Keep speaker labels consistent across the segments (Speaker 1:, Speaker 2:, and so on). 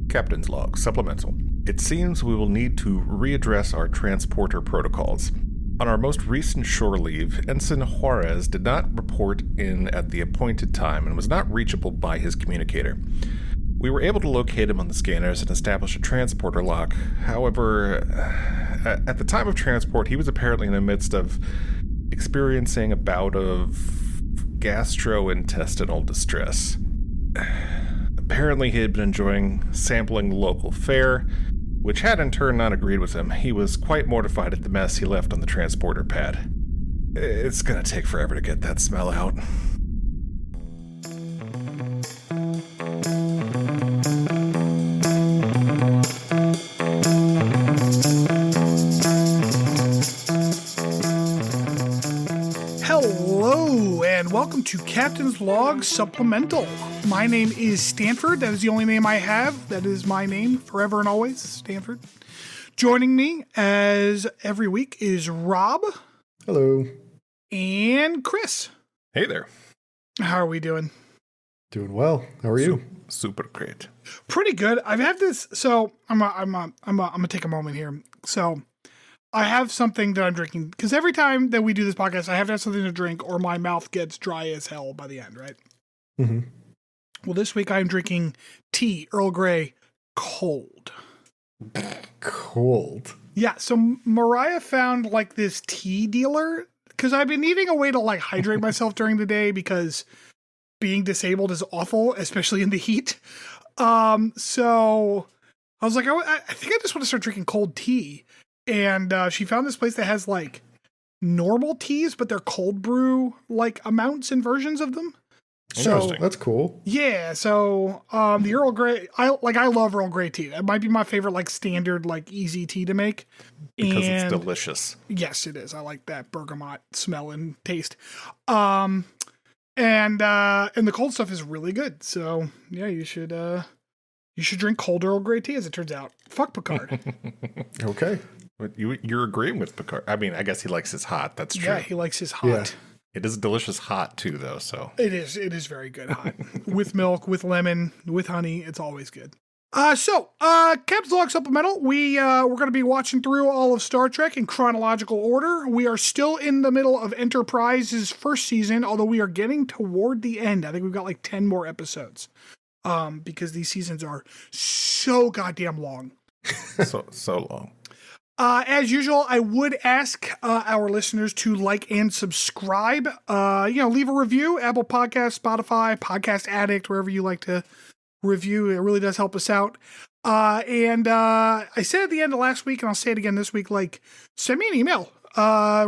Speaker 1: Captain's Log, Supplemental. It seems we will need to readdress our transporter protocols. On our most recent shore leave, Ensign Juarez did not report in at the appointed time and was not reachable by his communicator. We were able to locate him on the scanners and establish a transporter lock. However, at the time of transport, he was apparently in the midst of experiencing a bout of gastrointestinal distress. Apparently, he had been enjoying sampling local fare, which had in turn not agreed with him. He was quite mortified at the mess he left on the transporter pad. It's gonna take forever to get that smell out.
Speaker 2: Hello, and welcome to Captain's Log Supplemental. My name is Stanford. That is the only name I have. That is my name forever and always, Stanford. Joining me, as every week, is Rob.
Speaker 3: Hello.
Speaker 2: And Chris.
Speaker 1: Hey there.
Speaker 2: How are we doing?
Speaker 3: Doing well. How are you?
Speaker 1: Super great.
Speaker 2: Pretty good. I've had this, so I'm gonna take a moment here. So I have something that I'm drinking, because every time that we do this podcast, I have to have something to drink or my mouth gets dry as hell by the end, right?
Speaker 3: Mm-hmm.
Speaker 2: Well, this week I'm drinking tea, Earl Grey, cold.
Speaker 3: Cold.
Speaker 2: Yeah, so Mariah found like this tea dealer, because I've been needing a way to like hydrate myself during the day because being disabled is awful, especially in the heat. So I was like, I think I just want to start drinking cold tea. And she found this place that has like normal teas, but they're cold brew like amounts and versions of them.
Speaker 3: So that's cool.
Speaker 2: Yeah, so the Earl Grey, I love Earl Grey tea. That might be my favorite like standard like easy tea to make.
Speaker 1: Because it's delicious.
Speaker 2: Yes, it is. I like that bergamot smell and taste. And the cold stuff is really good. So yeah, you should drink cold Earl Grey tea, as it turns out. Fuck Picard.
Speaker 3: Okay.
Speaker 1: But you're agreeing with Picard. I mean, I guess he likes his hot. That's true.
Speaker 2: Yeah, he likes his hot.
Speaker 3: Yeah.
Speaker 1: It is delicious hot, too, though, so.
Speaker 2: It is very good hot. With milk, with lemon, with honey. It's always good. Captain's Log Supplemental. We're going to be watching through all of Star Trek in chronological order. We are still in the middle of Enterprise's first season, although we are getting toward the end. I think we've got like 10 more episodes. Because these seasons are so goddamn long.
Speaker 1: so long.
Speaker 2: As usual, I would ask our listeners to like and subscribe. Leave a review, Apple Podcasts, Spotify, Podcast Addict, wherever you like to review. It really does help us out. And I said at the end of last week, and I'll say it again this week, like, send me an email.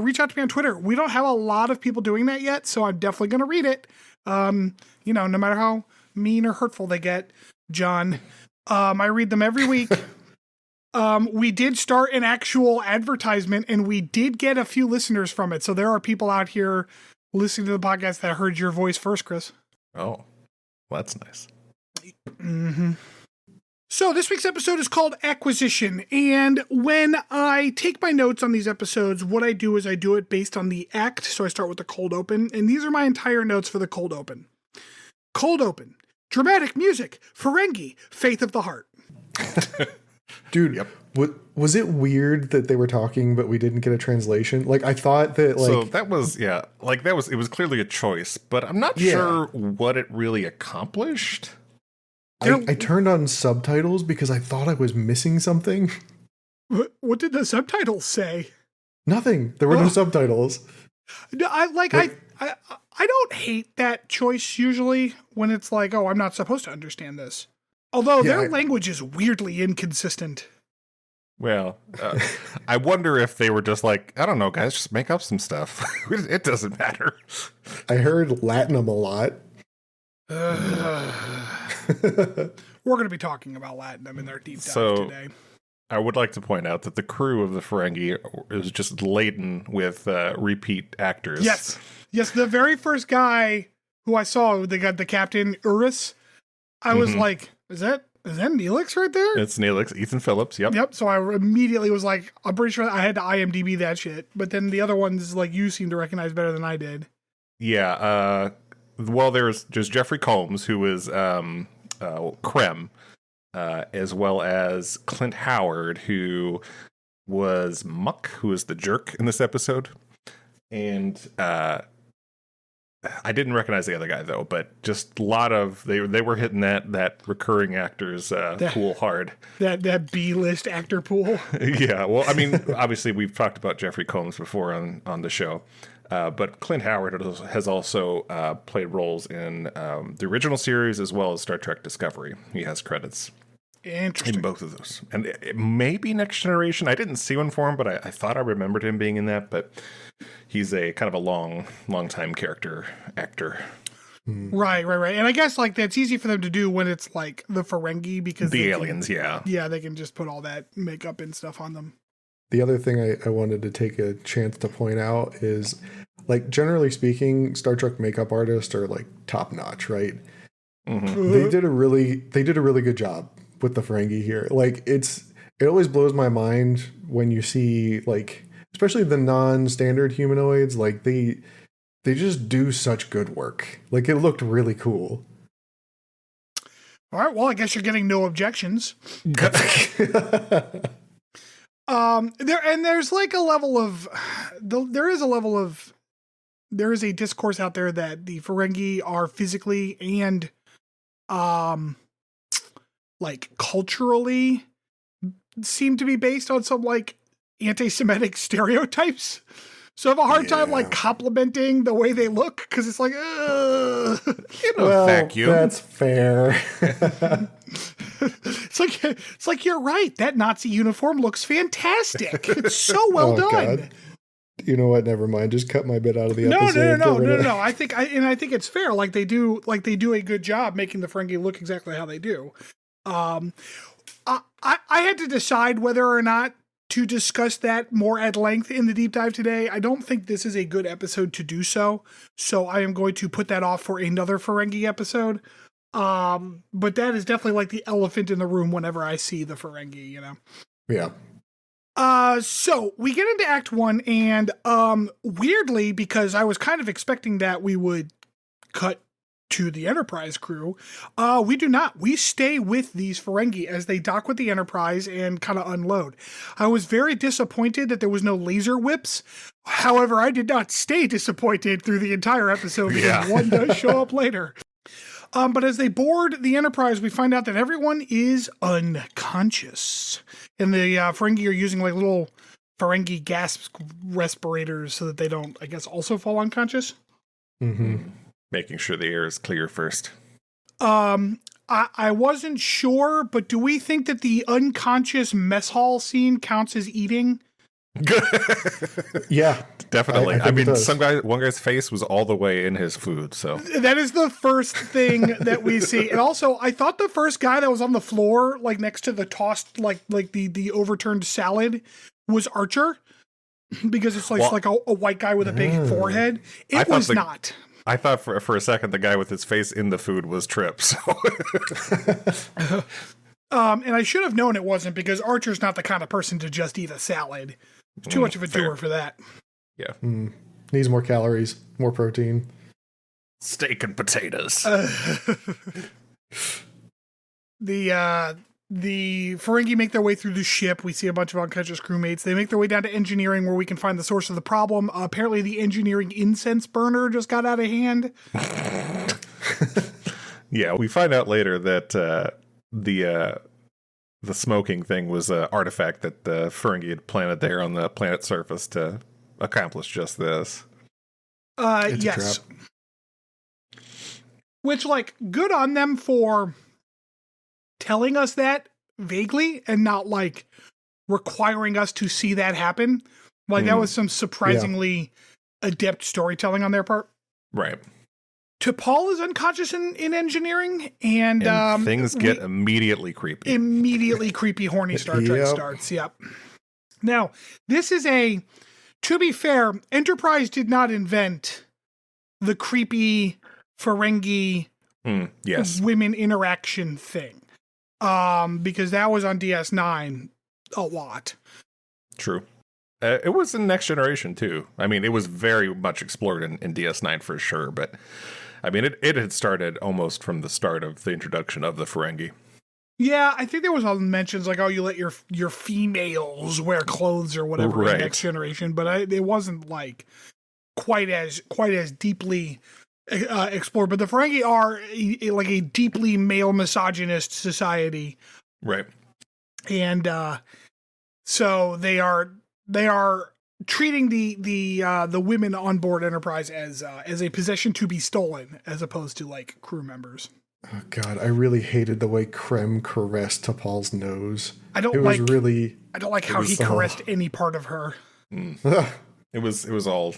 Speaker 2: Reach out to me on Twitter. We don't have a lot of people doing that yet, so I'm definitely going to read it. No matter how mean or hurtful they get, John. I read them every week. We did start an actual advertisement, and we did get a few listeners from it. So there are people out here listening to the podcast that heard your voice first, Chris.
Speaker 1: Oh, well, that's nice.
Speaker 2: Mm-hmm. So this week's episode is called Acquisition. And when I take my notes on these episodes, what I do is I do it based on the act. So I start with the cold open, and these are my entire notes for the cold open. Cold open. Dramatic music. Ferengi. Faith of the Heart.
Speaker 3: Dude,
Speaker 1: yep.
Speaker 3: Was it weird that they were talking, but we didn't get a translation? Like, I thought that, like...
Speaker 1: So that was, it was clearly a choice, but I'm not sure what it really accomplished.
Speaker 3: I turned on subtitles because I thought I was missing something.
Speaker 2: What did the subtitles say?
Speaker 3: Nothing. There were no subtitles.
Speaker 2: I don't hate that choice usually when it's like, oh, I'm not supposed to understand this. Although their language is weirdly inconsistent.
Speaker 1: Well, I wonder if they were just like, I don't know, guys, just make up some stuff. It doesn't matter.
Speaker 3: I heard Latinum a lot.
Speaker 2: We're going to be talking about Latinum in their deep dive today.
Speaker 1: I would like to point out that the crew of the Ferengi is just laden with repeat actors.
Speaker 2: Yes. The very first guy who I saw, the captain, Urus, I was like, is that Neelix right there?
Speaker 1: It's Neelix, Ethan Phillips, yep.
Speaker 2: Yep, so I immediately was like, I'm pretty sure I had to IMDb that shit. But then the other ones, like, you seem to recognize better than I did.
Speaker 1: Yeah, well, there's just Jeffrey Combs, who is Krem, as well as Clint Howard, who was Muck, who is the jerk in this episode. And I didn't recognize the other guy, though, but just a lot of... They were hitting that recurring actors pool hard.
Speaker 2: That B-list actor pool.
Speaker 1: Yeah, well, I mean, obviously, we've talked about Jeffrey Combs before on the show. But Clint Howard has also played roles in the original series as well as Star Trek Discovery. He has credits in both of those. And it may be Next Generation. I didn't see one for him, but I thought I remembered him being in that. But he's a kind of a long time character actor.
Speaker 2: Right. And I guess like that's easy for them to do when it's like the Ferengi because
Speaker 1: the aliens, yeah.
Speaker 2: Yeah, they can just put all that makeup and stuff on them.
Speaker 3: The other thing I wanted to take a chance to point out is, like, generally speaking, Star Trek makeup artists are like top notch, right?
Speaker 1: Mm-hmm.
Speaker 3: They did a really good job with the Ferengi here. Like, it always blows my mind when you see, like, especially the non-standard humanoids, like they just do such good work. Like, it looked really cool.
Speaker 2: All right, well, I guess you're getting no objections. There's like a level of there is a discourse out there that the Ferengi are physically and like culturally seem to be based on some like anti-Semitic stereotypes. So I have a hard time like complimenting the way they look because it's like,
Speaker 1: vacuum.
Speaker 3: That's fair.
Speaker 2: It's like you're right. That Nazi uniform looks fantastic. It's so well done.
Speaker 3: God. You know what? Never mind. Just cut my bit out of the episode.
Speaker 2: No. I think it's fair. Like they do a good job making the Ferengi look exactly how they do. I had to decide whether or not to discuss that more at length in the deep dive today. I don't think this is a good episode to do so. So I am going to put that off for another Ferengi episode. But that is definitely like the elephant in the room whenever I see the Ferengi, you know?
Speaker 3: Yeah.
Speaker 2: So we get into Act 1 and, weirdly, because I was kind of expecting that we would cut to the Enterprise crew, we do not. We stay with these Ferengi as they dock with the Enterprise and kind of unload. I was very disappointed that there was no laser whips. However, I did not stay disappointed through the entire episode because one does show up later. But as they board the Enterprise, we find out that everyone is unconscious. And the Ferengi are using like little Ferengi gas respirators so that they don't, I guess, also fall unconscious.
Speaker 3: Mm-hmm.
Speaker 1: Making sure the air is clear first.
Speaker 2: I wasn't sure, but do we think that the unconscious mess hall scene counts as eating?
Speaker 3: Yeah,
Speaker 1: definitely. I mean,
Speaker 3: one
Speaker 1: guy's face was all the way in his food, so
Speaker 2: that is the first thing that we see. And also, I thought the first guy that was on the floor, like next to the tossed, like the overturned salad, was Archer, because it's like a white guy with a big forehead. It was not.
Speaker 1: I thought for a second the guy with his face in the food was Trip. So.
Speaker 2: And I should have known it wasn't, because Archer's not the kind of person to just eat a salad. He's too much of a doer for that.
Speaker 1: Yeah.
Speaker 3: Needs more calories, more protein.
Speaker 1: Steak and potatoes.
Speaker 2: The Ferengi make their way through the ship. We see a bunch of unconscious crewmates. They make their way down to engineering, where we can find the source of the problem. Apparently the engineering incense burner just got out of hand.
Speaker 1: Yeah, we find out later that the smoking thing was an artifact that the Ferengi had planted there on the planet's surface to accomplish just this.
Speaker 3: It's
Speaker 2: yes.
Speaker 3: a trap.
Speaker 2: Which, like, good on them for telling us that vaguely and not, like, requiring us to see that happen. Like, that was some surprisingly adept storytelling on their part.
Speaker 1: Right.
Speaker 2: T'Pol is unconscious in engineering, and
Speaker 1: things get immediately creepy.
Speaker 2: Immediately creepy, horny Star Trek starts. Yep. Now, this is to be fair, Enterprise did not invent the creepy Ferengi women interaction thing. Because that was on DS9 a lot.
Speaker 1: True. It was in Next Generation, too. I mean, it was very much explored in DS9 for sure, but I mean, it had started almost from the start of the introduction of the Ferengi.
Speaker 2: Yeah, I think there was all mentions like, oh, you let your females wear clothes or whatever in Next Generation, but it wasn't like quite as deeply explored. But the Ferengi are like a deeply male misogynist society,
Speaker 1: right?
Speaker 2: And so they are treating the women on board Enterprise as a possession to be stolen, as opposed to like crew members.
Speaker 3: Oh God, I really hated the way Krem caressed T'Pol's nose.
Speaker 2: I don't like how he caressed any part of her.
Speaker 1: It was all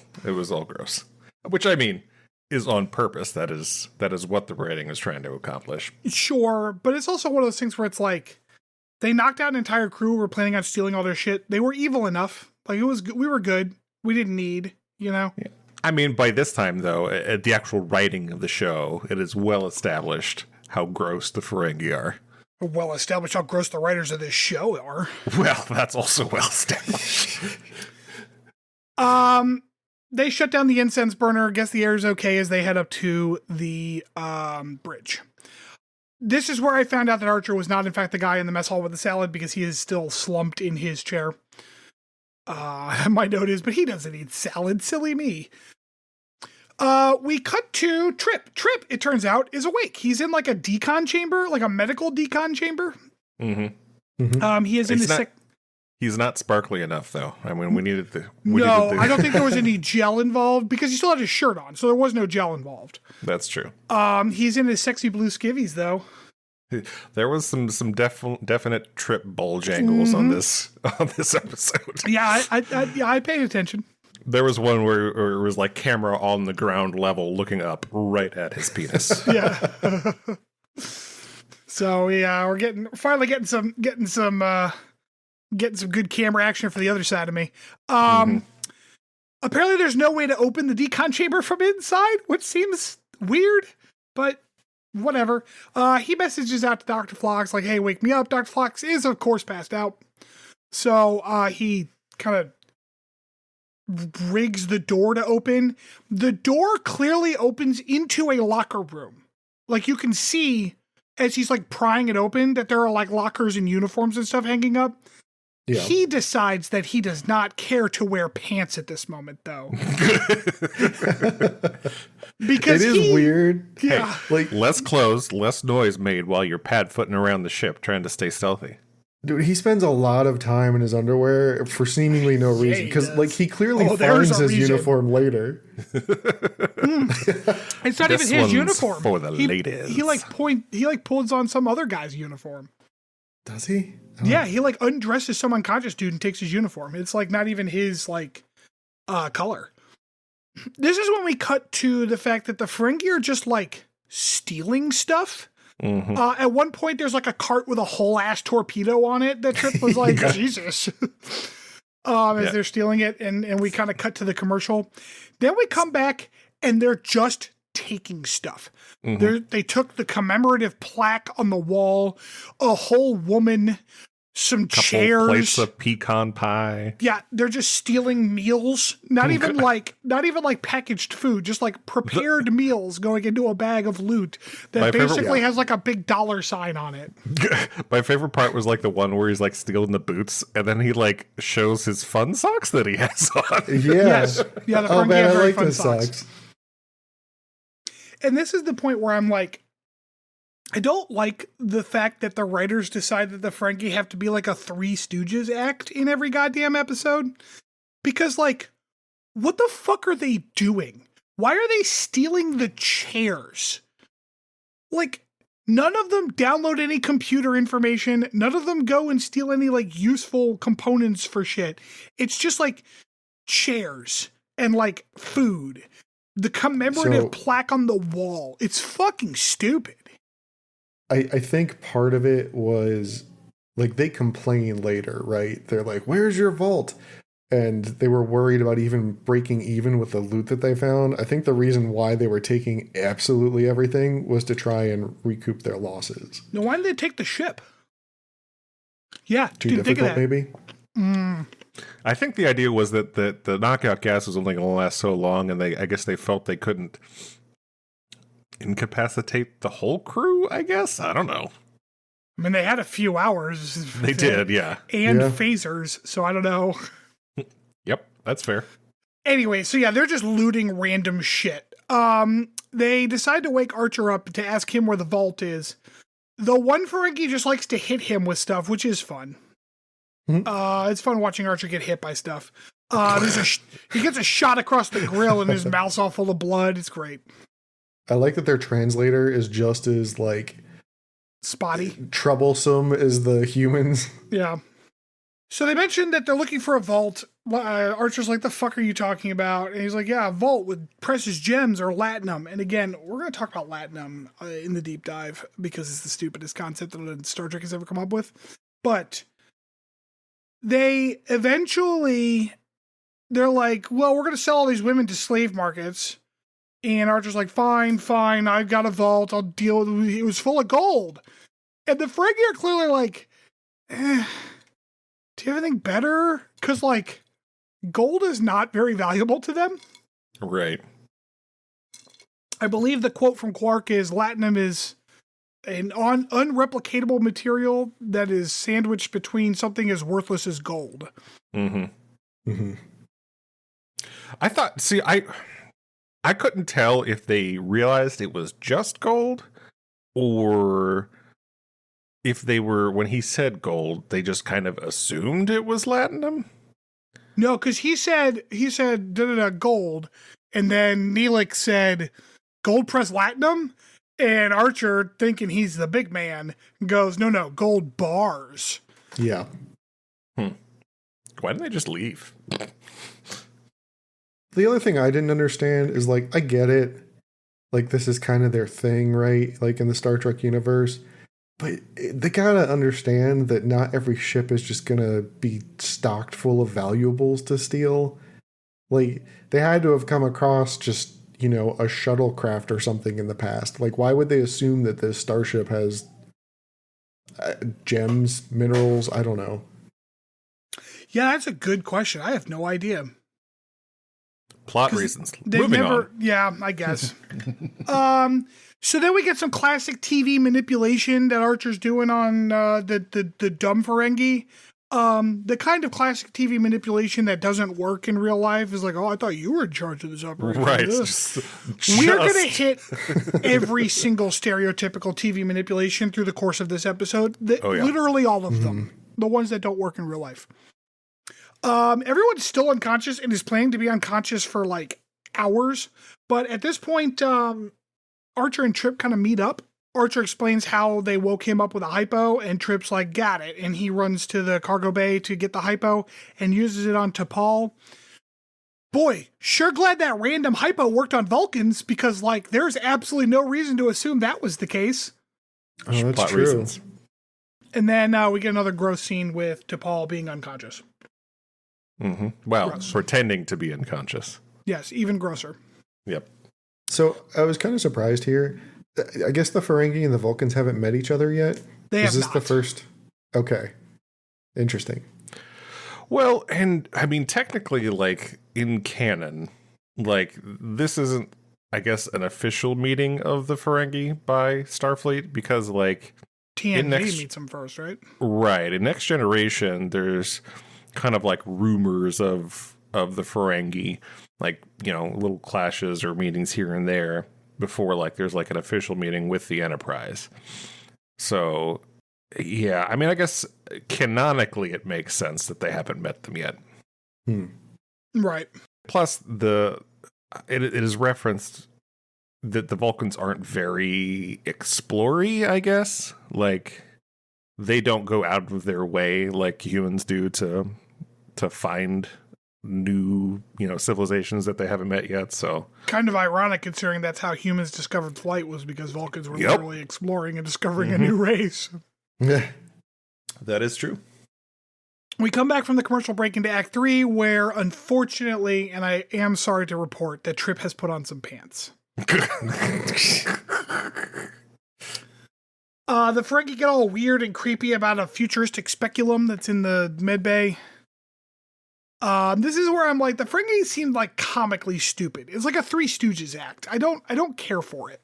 Speaker 1: gross. Which, I mean, is on purpose. That is what the writing is trying to accomplish.
Speaker 2: Sure, but it's also one of those things where it's like they knocked out an entire crew who were planning on stealing all their shit. They were evil enough. Like we were good. We didn't need,
Speaker 1: Yeah. I mean, by this time, though, at the actual writing of the show, it is well established how gross the Ferengi are.
Speaker 2: Well established how gross the writers of this show are.
Speaker 1: Well, that's also well established.
Speaker 2: They shut down the incense burner. Guess the air is okay as they head up to the bridge. This is where I found out that Archer was not, in fact, the guy in the mess hall with the salad because he is still slumped in his chair. My note is, but he doesn't eat salad. Silly me. We cut to Trip. Trip, it turns out, is awake. He's in like a decon chamber, like a medical decon chamber.
Speaker 1: Mm-hmm. Mm-hmm.
Speaker 2: He is in his
Speaker 1: He's not sparkly enough, though. I mean, we needed the...
Speaker 2: I don't think there was any gel involved because he still had his shirt on, so there was no gel involved.
Speaker 1: That's true.
Speaker 2: He's in his sexy blue skivvies, though.
Speaker 1: There was some definite Trip bulge angles on this episode.
Speaker 2: Yeah, I paid attention.
Speaker 1: There was one where it was like camera on the ground level, looking up right at his penis.
Speaker 2: Yeah. So yeah, we're finally getting some good camera action for the other side of me. Apparently there's no way to open the decon chamber from inside, which seems weird, but whatever. He messages out to Dr. Phlox like, hey, wake me up. Dr. Phlox is, of course, passed out. So he kind of rigs the door to open. The door clearly opens into a locker room. Like you can see as he's like prying it open that there are like lockers and uniforms and stuff hanging up. Yeah. He decides that he does not care to wear pants at this moment, though. Because
Speaker 3: it is weird.
Speaker 2: Yeah.
Speaker 1: Hey, like less clothes, less noise made while you're pad-footing around the ship trying to stay stealthy.
Speaker 3: Dude, he spends a lot of time in his underwear for seemingly no reason. Because like he clearly finds his uniform later.
Speaker 2: It's not even his uniform.
Speaker 1: For the ladies.
Speaker 2: He pulls on some other guy's uniform.
Speaker 3: Does he?
Speaker 2: Oh. Yeah, he like undresses some unconscious dude and takes his uniform. It's like not even his like color. This is when we cut to the fact that the Ferengi are just like stealing stuff.
Speaker 1: Mm-hmm.
Speaker 2: At one point, there's like a cart with a whole ass torpedo on it. That Trip was like, Jesus. As they're stealing it, and we kind of cut to the commercial. Then we come back and they're just taking stuff. Mm-hmm. They took the commemorative plaque on the wall, a whole woman, some chairs,
Speaker 1: plates of pecan pie.
Speaker 2: Yeah, they're just stealing meals. Not even like packaged food, just like prepared meals going into a bag of loot that basically has like a big dollar sign on it.
Speaker 1: My favorite part was like the one where he's like stealing the boots, and then he like shows his fun socks that he has on.
Speaker 3: Yeah,
Speaker 2: yes, yeah. The
Speaker 3: oh man, I like those socks.
Speaker 2: And this is the point where I'm like, I don't like the fact that the writers decide that the Ferengi have to be like a Three Stooges act in every goddamn episode. Because, like, what the fuck are they doing? Why are they stealing the chairs? Like, none of them download any computer information. None of them go and steal any, like, useful components for shit. It's just, like, chairs and, like, food. The commemorative plaque on the wall. It's fucking stupid.
Speaker 3: I think part of it was like they complain later, right? They're like, where's your vault? And they were worried about even breaking even with the loot that they found. I think the reason why they were taking absolutely everything was to try and recoup their losses.
Speaker 2: Now, why did they take the ship? Yeah,
Speaker 3: too difficult, maybe?
Speaker 1: I think the idea was that the knockout gas was only going to last so long, and I guess they felt they couldn't incapacitate the whole crew, I guess? I don't know.
Speaker 2: I mean, they had a few hours.
Speaker 1: They did, yeah.
Speaker 2: And phasers, so I don't know.
Speaker 1: Yep, that's fair.
Speaker 2: Anyway, so yeah, they're just looting random shit. They decide to wake Archer up to ask him where the vault is. The one Ferengi just likes to hit him with stuff, which is fun. Mm-hmm. It's fun watching Archer get hit by stuff. He gets a shot across the grill and his mouth's all full of blood. It's great.
Speaker 3: I like that their translator is just as
Speaker 2: spotty,
Speaker 3: troublesome as the humans.
Speaker 2: Yeah. So they mentioned that they're looking for a vault. Archer's like, the fuck are you talking about? And he's like, yeah, a vault with precious gems or Latinum. And again, we're going to talk about Latinum in the deep dive because it's the stupidest concept that Star Trek has ever come up with. But they're like, well, we're going to sell all these women to slave markets. And Archer's like, fine, I've got a vault. I'll deal with it. It was full of gold. And the Ferengi are clearly like, do you have anything better? Because, gold is not very valuable to them.
Speaker 1: Right.
Speaker 2: I believe the quote from Quark is, Latinum is an unreplicatable material that is sandwiched between something as worthless as gold.
Speaker 1: Mm-hmm. Mm-hmm. I couldn't tell if they realized it was just gold or if they were, when he said gold, they just kind of assumed it was Latinum.
Speaker 2: No, because he said gold, and then Neelix said gold press Latinum, and Archer, thinking he's the big man, goes, no, gold bars.
Speaker 3: Yeah.
Speaker 1: Why didn't they just leave?
Speaker 3: The other thing I didn't understand is, I get it. This is kind of their thing, right? In the Star Trek universe. But they gotta understand that not every ship is just gonna be stocked full of valuables to steal. They had to have come across just, a shuttlecraft or something in the past. Why would they assume that this starship has gems, minerals? I don't know.
Speaker 2: Yeah, that's a good question. I have no idea.
Speaker 1: Plot reasons. Moving on.
Speaker 2: Yeah, I guess. So then we get some classic TV manipulation that Archer's doing on the dumb Ferengi. The kind of classic TV manipulation that doesn't work in real life is I thought you were in charge of this operation.
Speaker 1: Right.
Speaker 2: We're going to hit every single stereotypical TV manipulation through the course of this episode. Literally all of them. The ones that don't work in real life. Everyone's still unconscious and is planning to be unconscious for hours. But at this point, Archer and Trip kind of meet up. Archer explains how they woke him up with a hypo, and Trip's like, got it. And he runs to the cargo bay to get the hypo and uses it on T'Pol. Boy, sure glad that random hypo worked on Vulcans because, there's absolutely no reason to assume that was the case.
Speaker 3: Oh, that's
Speaker 1: plot
Speaker 3: true.
Speaker 1: Reasons.
Speaker 2: And then we get another gross scene with T'Pol being unconscious.
Speaker 1: Mm-hmm. Well,
Speaker 2: Gross.
Speaker 1: Pretending to be unconscious.
Speaker 2: Yes, even grosser.
Speaker 1: Yep.
Speaker 3: So I was kind of surprised here. I guess the Ferengi and the Vulcans haven't met each other yet.
Speaker 2: Is
Speaker 3: this the first? Okay. Interesting.
Speaker 1: Well, and I mean, technically, in canon, this isn't, I guess, an official meeting of the Ferengi by Starfleet because,
Speaker 2: TNG meets them first, right?
Speaker 1: Right. In Next Generation, there's kind of rumors of the Ferengi, little clashes or meetings here and there before there's an official meeting with the Enterprise. So yeah, I mean, I guess canonically it makes sense that they haven't met them yet.
Speaker 2: Right.
Speaker 1: Plus it is referenced that the Vulcans aren't very explory, I guess. They don't go out of their way like humans do to find new, civilizations that they haven't met yet. So
Speaker 2: kind of ironic considering that's how humans discovered flight was because Vulcans were literally exploring and discovering a new race.
Speaker 3: Yeah,
Speaker 1: that is true.
Speaker 2: We come back from the commercial break into Act 3 where, unfortunately, and I am sorry to report, that Trip has put on some pants. The Ferengi get all weird and creepy about a futuristic speculum that's in the medbay. This is where I'm like, the Ferengi seem comically stupid. It's like a Three Stooges act. I don't care for it.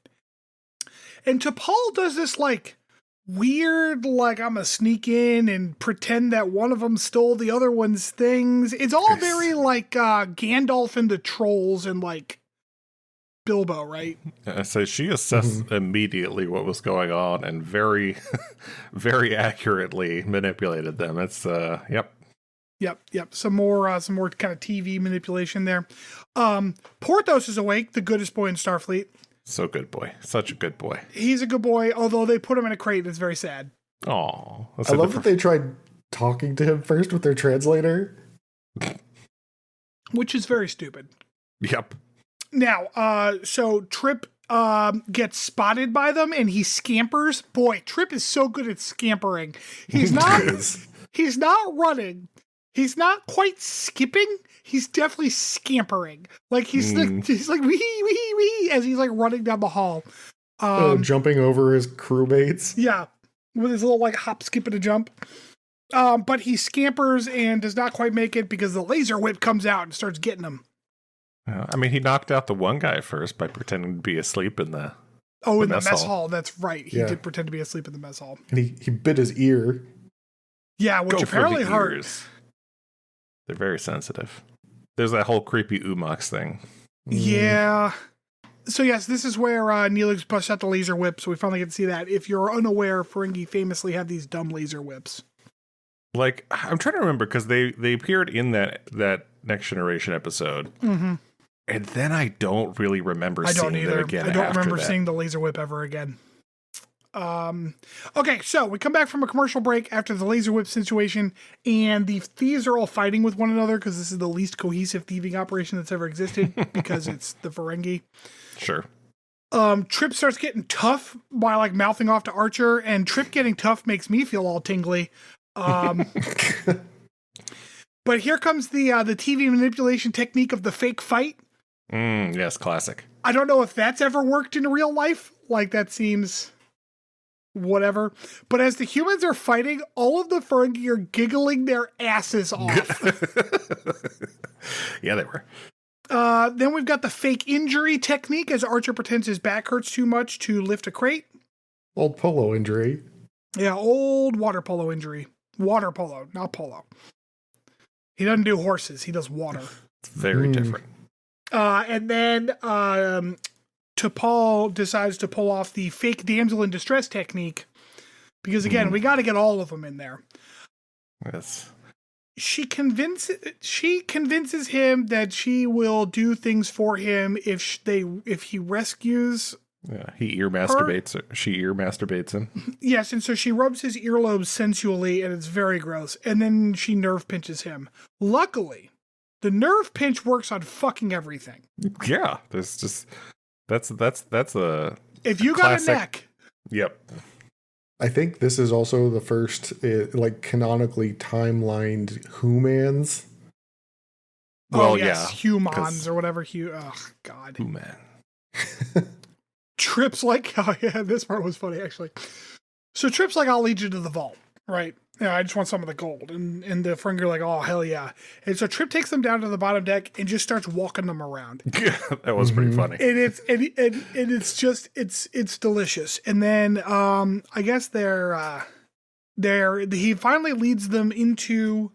Speaker 2: And T'Pol does this weird, like I'm gonna sneak in and pretend that one of them stole the other one's things. It's all very like Gandalf and the trolls and like Bilbo, right?
Speaker 1: So she assessed immediately what was going on and very, very accurately manipulated them. It's yep.
Speaker 2: Yep. Some more kind of TV manipulation there. Porthos is awake, the goodest boy in Starfleet.
Speaker 1: So good boy. Such a good boy.
Speaker 2: He's a good boy, although they put him in a crate. It's very sad.
Speaker 1: Oh,
Speaker 3: I love that they tried talking to him first with their translator.
Speaker 2: Which is very stupid.
Speaker 1: Yep.
Speaker 2: Now, so Trip gets spotted by them and he scampers. Boy, Trip is so good at scampering. He's not running. He's not quite skipping. He's definitely scampering. Like he's like wee as he's like running down the hall.
Speaker 3: Jumping over his crewmates.
Speaker 2: Yeah, with his little like hop, skip, and a jump. But he scampers and does not quite make it because the laser whip comes out and starts getting him.
Speaker 1: I mean, he knocked out the one guy first by pretending to be asleep in the
Speaker 2: mess hall. That's right. He did pretend to be asleep in the mess hall.
Speaker 3: And he bit his ear.
Speaker 2: Yeah, which apparently hurt.
Speaker 1: They're very sensitive. There's that whole creepy Umox thing.
Speaker 2: Yeah. So yes, this is where Neelix busts out the laser whip, so we finally get to see that. If you're unaware, Ferengi famously have these dumb laser whips.
Speaker 1: Like, I'm trying to remember, because they appeared in that Next Generation episode. Mm-hmm. And then I don't really remember seeing them again.
Speaker 2: I don't remember seeing the laser whip ever again. Okay, so we come back from a commercial break after the laser whip situation, and the thieves are all fighting with one another because this is the least cohesive thieving operation that's ever existed because it's the Ferengi.
Speaker 1: Sure.
Speaker 2: Trip starts getting tough by like mouthing off to Archer, and Trip getting tough makes me feel all tingly. But here comes the TV manipulation technique of the fake fight.
Speaker 1: Yes, classic.
Speaker 2: I don't know if that's ever worked in real life. Like, that seems whatever. But as the humans are fighting, all of the Ferengi are giggling their asses off.
Speaker 1: Yeah, they were.
Speaker 2: Then we've got the fake injury technique as Archer pretends his back hurts too much to lift a crate.
Speaker 3: Old polo injury.
Speaker 2: Yeah, old water polo injury. Water polo, not polo. He doesn't do horses. He does water.
Speaker 1: It's very different.
Speaker 2: And then T'Pol decides to pull off the fake damsel in distress technique because, again, we got to get all of them in there.
Speaker 1: Yes.
Speaker 2: She convinces him that she will do things for him if he rescues.
Speaker 1: Yeah, he ear masturbates her. She ear masturbates him.
Speaker 2: Yes, and so she rubs his earlobes sensually, and it's very gross. And then she nerve pinches him. Luckily, the nerve pinch works on fucking everything.
Speaker 1: Yeah, there's just that's a.
Speaker 2: If you
Speaker 1: classic,
Speaker 2: got a neck.
Speaker 1: Yep.
Speaker 3: I think this is also the first, like, canonically timelined humans.
Speaker 1: Well,
Speaker 2: yes,
Speaker 1: yeah,
Speaker 2: humans or whatever. Oh God.
Speaker 1: Human.
Speaker 2: Trip's like, oh yeah, this part was funny actually. So Trip's like, I'll lead you to the vault, right? Yeah, I just want some of the gold. And the Ferengi are like, oh hell yeah. And so Trip takes them down to the bottom deck and just starts walking them around.
Speaker 1: That was pretty funny.
Speaker 2: And it's just it's delicious. And then I guess he finally leads them into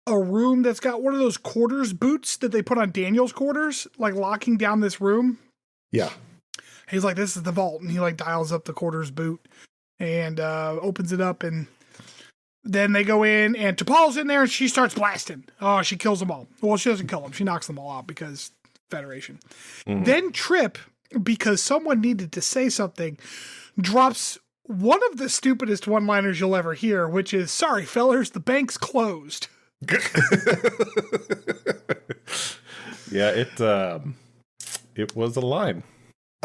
Speaker 2: a room that's got one of those quarters boots that they put on Daniel's quarters, like locking down this room.
Speaker 3: Yeah.
Speaker 2: He's like, this is the vault. And he like dials up the quarters boot and opens it up. And then they go in and T'Pol's in there and she starts blasting. Oh, she kills them all. Well, she doesn't kill them. She knocks them all out because Federation. Then Trip, because someone needed to say something, drops one of the stupidest one-liners you'll ever hear, which is, sorry, fellers, the bank's closed.
Speaker 1: Yeah, it was a line.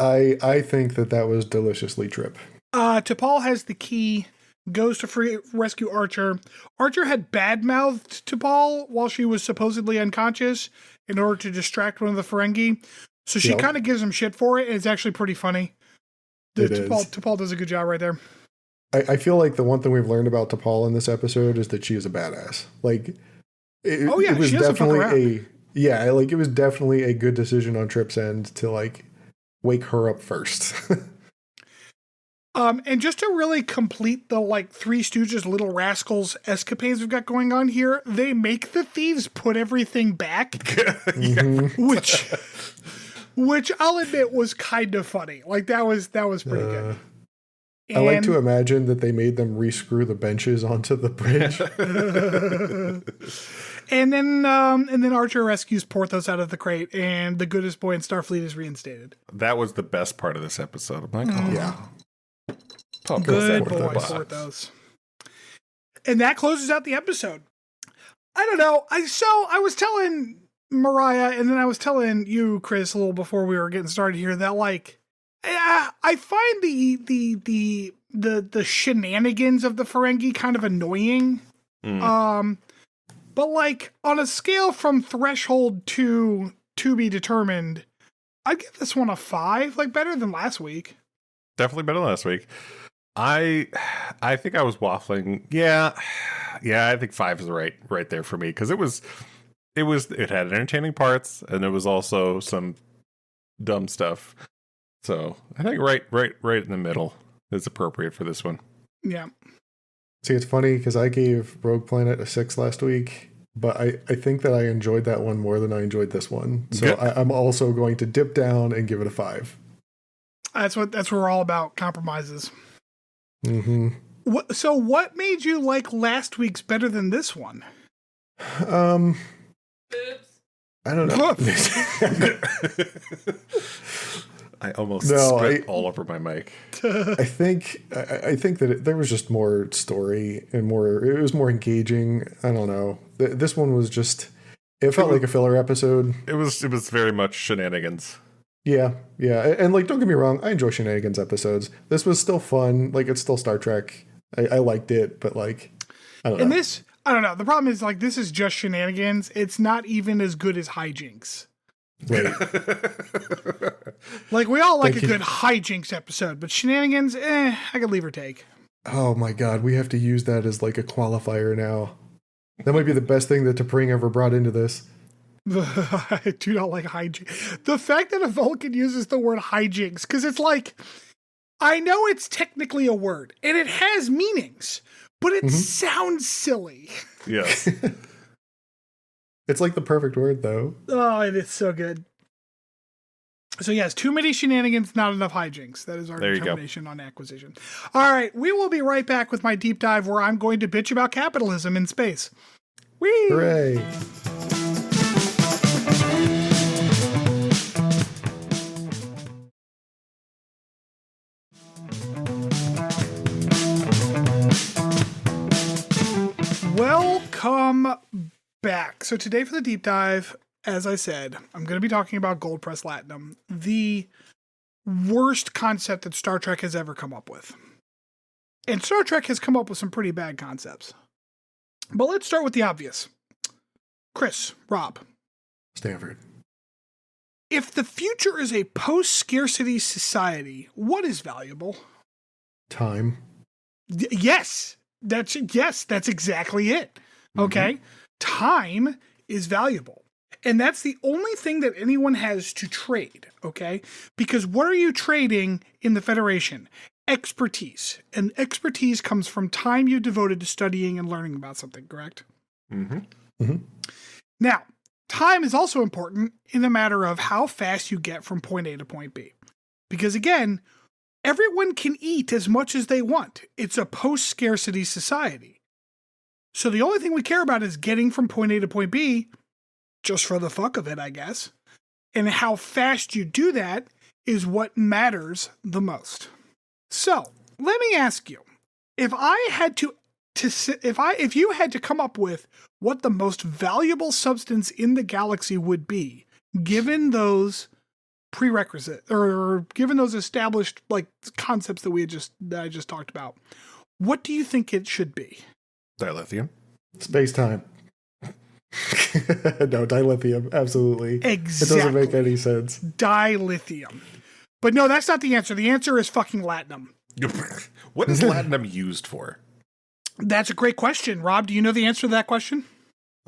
Speaker 3: I think that was deliciously Trip.
Speaker 2: T'Pol has the key, goes to rescue Archer. Archer had bad-mouthed T'Pol while she was supposedly unconscious in order to distract one of the Ferengi. So she kind of gives him shit for it, and it's actually pretty funny. T'Pol does a good job right there.
Speaker 3: I feel like the one thing we've learned about T'Pol in this episode is that she is a badass. Like, it was definitely it was definitely a good decision on Trip's end to like wake her up first.
Speaker 2: And just to really complete the like Three Stooges, Little Rascals escapades we've got going on here, they make the thieves put everything back, which I'll admit was kind of funny. Like that was pretty good.
Speaker 3: I like to imagine that they made them rescrew the benches onto the bridge.
Speaker 2: And then Archer rescues Porthos out of the crate, and the goodest boy in Starfleet is reinstated.
Speaker 1: That was the best part of this episode. I'm like,
Speaker 3: Yeah.
Speaker 2: Good boy, Porthos. And that closes out the episode. I don't know. I was telling Mariah, and then I was telling you, Chris, a little before we were getting started here, that like, I find the shenanigans of the Ferengi kind of annoying. But like on a scale from threshold to be determined, I'd give this one a 5, like better than last week.
Speaker 1: Definitely better than last week. I think I was waffling. Yeah, I think 5 is right there for me, because it had entertaining parts, and it was also some dumb stuff. So I think right in the middle is appropriate for this one.
Speaker 2: Yeah.
Speaker 3: See, it's funny because I gave Rogue Planet a 6 last week, but I think that I enjoyed that one more than I enjoyed this one. So I'm also going to dip down and give it a 5.
Speaker 2: That's what we're all about, compromises.
Speaker 3: Mm-hmm.
Speaker 2: So what made you like last week's better than this one?
Speaker 3: I don't know.
Speaker 1: I almost spit all over my mic.
Speaker 3: I think that there was just more story and it was more engaging. I don't know. This one was just, it felt like a filler episode.
Speaker 1: It was very much shenanigans.
Speaker 3: Yeah. And like, don't get me wrong, I enjoy shenanigans episodes. This was still fun. Like, it's still Star Trek. I liked it, but like, I don't know.
Speaker 2: And this, I don't know. The problem is like, this is just shenanigans. It's not even as good as hijinks.
Speaker 3: Wait.
Speaker 2: Like, we all like a good hijinks episode, but shenanigans, I could leave or take.
Speaker 3: Oh my God, we have to use that as like a qualifier now. That might be the best thing that T'Pring ever brought into this.
Speaker 2: I do not like hijinks. The fact that a Vulcan uses the word hijinks, because it's like, I know it's technically a word, and it has meanings, but it sounds silly.
Speaker 1: Yes.
Speaker 3: It's like the perfect word, though.
Speaker 2: Oh, it is so good. So yes, too many shenanigans, not enough hijinks. That is our determination on acquisition. All right, we will be right back with my deep dive where I'm going to bitch about capitalism in space. Whee!
Speaker 3: Hooray!
Speaker 2: Welcome back. So today for the deep dive, as I said, I'm going to be talking about gold press Latinum, the worst concept that Star Trek has ever come up with. And Star Trek has come up with some pretty bad concepts. But let's start with the obvious. Chris, Rob.
Speaker 3: Stanford.
Speaker 2: If the future is a post-scarcity society, what is valuable?
Speaker 3: Time.
Speaker 2: Yes, that's exactly it. Okay. Time is valuable. And that's the only thing that anyone has to trade. Okay. Because what are you trading in the Federation? Expertise. And expertise comes from time you devoted to studying and learning about something, correct? Now, time is also important in the matter of how fast you get from point A to point B. Because again, everyone can eat as much as they want. It's a post-scarcity society. So the only thing we care about is getting from point A to point B, just for the fuck of it, I guess. And how fast you do that is what matters the most. So let me ask you, if you had to come up with what the most valuable substance in the galaxy would be, given those prerequisites or given those established like concepts that I just talked about, what do you think it should be?
Speaker 1: Dilithium.
Speaker 3: Space-time. No, dilithium. Absolutely.
Speaker 2: Exactly.
Speaker 3: It doesn't make any sense.
Speaker 2: Dilithium. But no, that's not the answer. The answer is fucking Latinum.
Speaker 1: What is Latinum used for?
Speaker 2: That's a great question. Rob, do you know the answer to that question?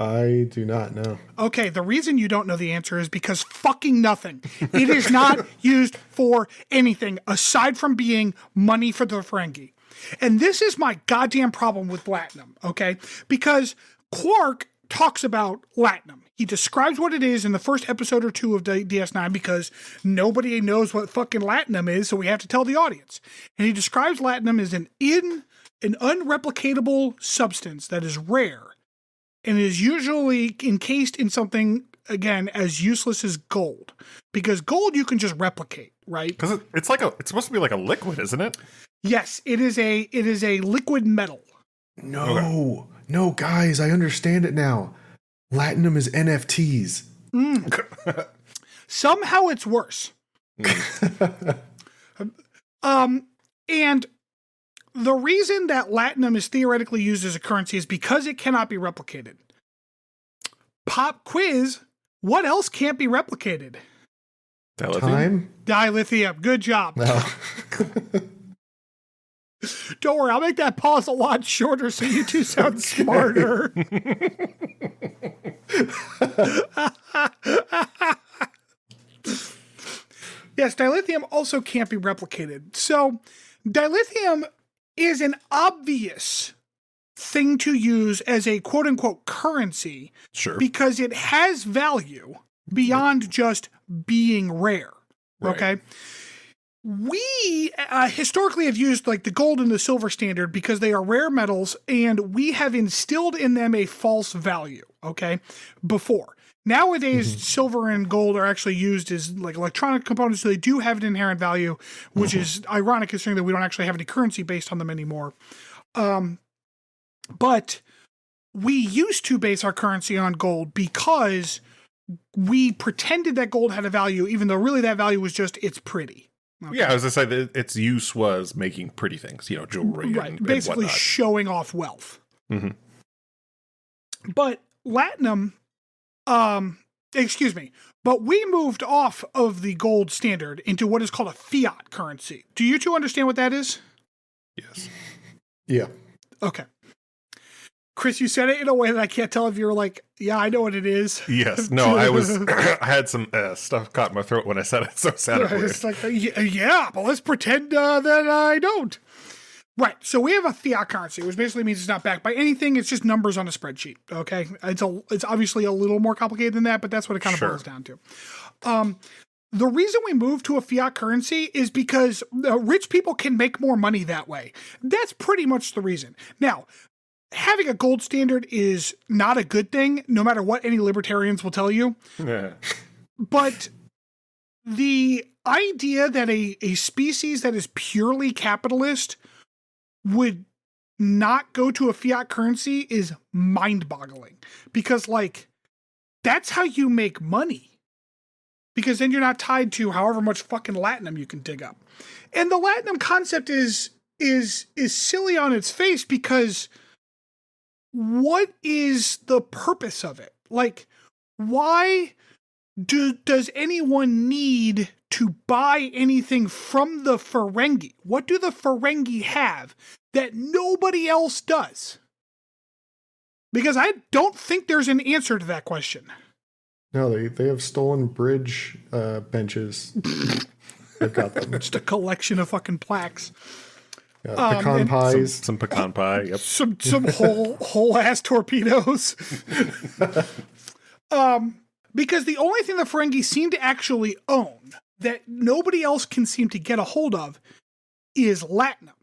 Speaker 3: I do not know.
Speaker 2: Okay, the reason you don't know the answer is because fucking nothing. It is not used for anything aside from being money for the Ferengi. And this is my goddamn problem with Latinum, okay? Because Quark talks about Latinum. He describes what it is in the first episode or two of DS9 because nobody knows what fucking Latinum is, so we have to tell the audience. And he describes Latinum as an unreplicatable substance that is rare and is usually encased in something, again, as useless as gold. Because gold you can just replicate, right?
Speaker 1: Because it's supposed to be like a liquid, isn't it?
Speaker 2: Yes, it is a liquid metal.
Speaker 3: No, guys, I understand it now. Latinum is NFTs.
Speaker 2: Somehow it's worse. And the reason that Latinum is theoretically used as a currency is because it cannot be replicated. Pop quiz, what else can't be replicated?
Speaker 3: Time?
Speaker 2: Dilithium. Good job.
Speaker 3: No.
Speaker 2: Don't worry, I'll make that pause a lot shorter so you two sound smarter. Yes, dilithium also can't be replicated. So dilithium is an obvious thing to use as a quote-unquote currency.
Speaker 1: Sure.
Speaker 2: Because it has value beyond just being rare.
Speaker 1: Right.
Speaker 2: Okay? We historically have used like the gold and the silver standard because they are rare metals and we have instilled in them a false value, okay, before. Nowadays, silver and gold are actually used as like electronic components, so they do have an inherent value, which is ironic considering that we don't actually have any currency based on them anymore. But we used to base our currency on gold because we pretended that gold had a value, even though really that value was just it's pretty. Okay.
Speaker 1: Yeah, as I say, its use was making pretty things, jewelry,
Speaker 2: right?
Speaker 1: and
Speaker 2: Basically,
Speaker 1: whatnot.
Speaker 2: showing off wealth.
Speaker 1: Mm-hmm.
Speaker 2: But Latinum, but we moved off of the gold standard into what is called a fiat currency. Do you two understand what that is?
Speaker 1: Yes.
Speaker 3: Yeah.
Speaker 2: Okay. Chris, you said it in a way that I can't tell if you're like, yeah, I know what it is.
Speaker 1: Yes. No, I had some stuff caught in my throat when I said it, so it sounded weird.
Speaker 2: It's like, yeah, but let's pretend that I don't. Right. So we have a fiat currency, which basically means it's not backed by anything. It's just numbers on a spreadsheet. Okay. It's obviously a little more complicated than that, but that's what it kind of boils down to. The reason we moved to a fiat currency is because rich people can make more money that way. That's pretty much the reason. Now, having a gold standard is not a good thing, no matter what any libertarians will tell you.
Speaker 1: Yeah.
Speaker 2: But the idea that a species that is purely capitalist would not go to a fiat currency is mind-boggling. Because, like, that's how you make money. Because then you're not tied to however much fucking Latinum you can dig up. And the Latinum concept is silly on its face because what is the purpose of it? Like, why does anyone need to buy anything from the Ferengi? What do the Ferengi have that nobody else does? Because I don't think there's an answer to that question.
Speaker 3: No, they have stolen bridge benches. They've got them.
Speaker 2: Just a collection of fucking plaques.
Speaker 3: Pecan pies.
Speaker 1: Some pecan pie. Yep.
Speaker 2: Some whole ass torpedoes. Because the only thing the Ferengi seem to actually own that nobody else can seem to get a hold of is Latinum,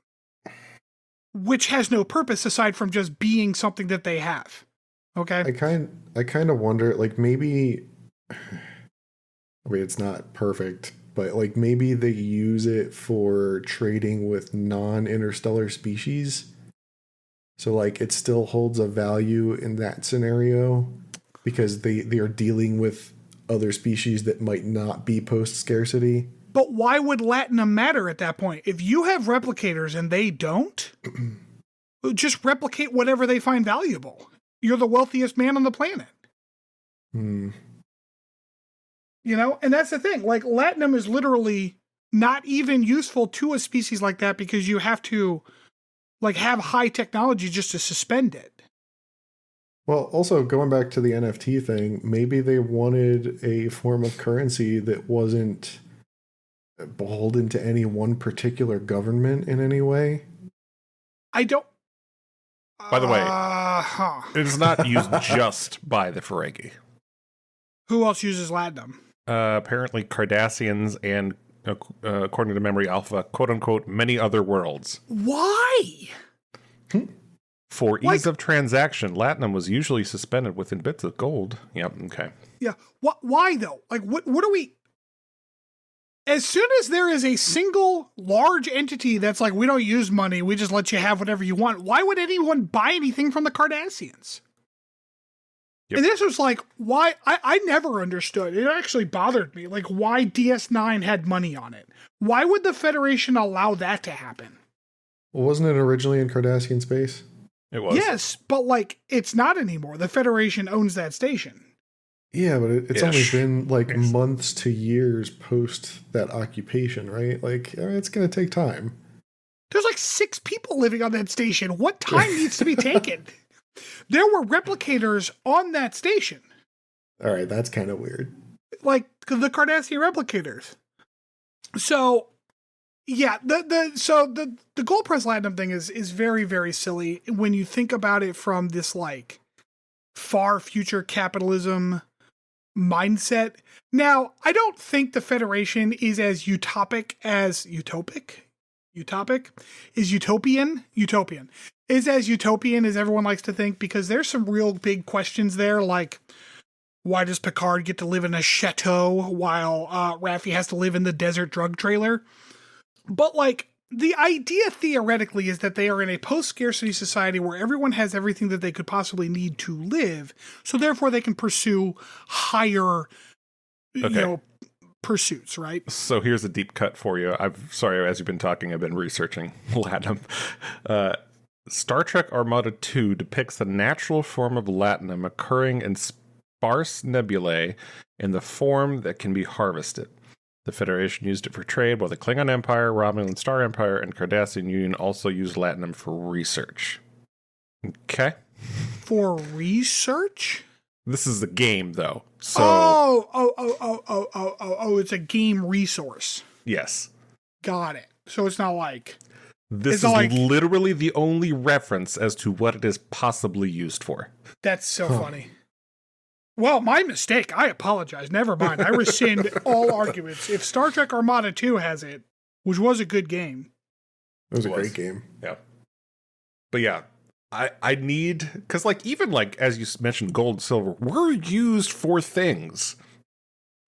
Speaker 2: which has no purpose aside from just being something that they have. Okay.
Speaker 3: I kind of wonder, like, maybe, I mean, it's not perfect, but like maybe they use it for trading with non-interstellar species. So like it still holds a value in that scenario because they are dealing with other species that might not be post-scarcity.
Speaker 2: But why would Latinum matter at that point? If you have replicators and they don't, just replicate whatever they find valuable. You're the wealthiest man on the planet.
Speaker 3: Hmm.
Speaker 2: You know, and that's the thing. Like, Latinum is literally not even useful to a species like that because you have to, like, have high technology just to suspend it.
Speaker 3: Well, also going back to the NFT thing, maybe they wanted a form of currency that wasn't beholden to any one particular government in any way.
Speaker 2: I don't.
Speaker 1: By the way, it is not used just by the Ferengi.
Speaker 2: Who else uses Latinum?
Speaker 1: Apparently, Cardassians and, according to Memory Alpha, quote unquote, many other worlds.
Speaker 2: Why?
Speaker 1: For ease of transaction, Latinum was usually suspended within bits of gold. Yep, okay.
Speaker 2: Yeah. Why though? Like, what are we? As soon as there is a single large entity that's like, we don't use money, we just let you have whatever you want. Why would anyone buy anything from the Cardassians? Yep. And this was like, why? I never understood. It actually bothered me. Like, why DS9 had money on it? Why would the Federation allow that to happen?
Speaker 3: Well, wasn't it originally in Cardassian space?
Speaker 1: It was.
Speaker 2: Yes, but like, it's not anymore. The Federation owns that station.
Speaker 3: Yeah, but it's only been like months to years post that occupation, right? Like, it's going to take time.
Speaker 2: There's like 6 people living on that station. What time needs to be taken? There were replicators on that station.
Speaker 3: All right, that's kind of weird.
Speaker 2: Like the Cardassian replicators. So, yeah, the gold press Latinum thing is very, very silly when you think about it from this like far future capitalism mindset. Now, I don't think the Federation is as utopian is as utopian as everyone likes to think, because there's some real big questions there, like why does Picard get to live in a chateau while Raffi has to live in the desert drug trailer? But like, the idea theoretically is that they are in a post-scarcity society where everyone has everything that they could possibly need to live, so therefore they can pursue higher, pursuits, right?
Speaker 1: So here's a deep cut for you. Sorry, as you've been talking, I've been researching Latinum. Star Trek Armada 2 depicts the natural form of Latinum occurring in sparse nebulae in the form that can be harvested. The Federation used it for trade, while the Klingon Empire, Romulan Star Empire, and Cardassian Union also used Latinum for research. Okay?
Speaker 2: For research?
Speaker 1: This is a game, though. So
Speaker 2: it's a game resource.
Speaker 1: Yes.
Speaker 2: Got it. So it's not like...
Speaker 1: This is literally the only reference as to what it is possibly used for.
Speaker 2: That's so funny. Well, my mistake. I apologize. Never mind. I rescind all arguments. If Star Trek Armada 2 has it, which was a good game.
Speaker 3: It was a great game.
Speaker 1: Yeah. But yeah, I need, because like, even like, as you mentioned, gold and silver were used for things.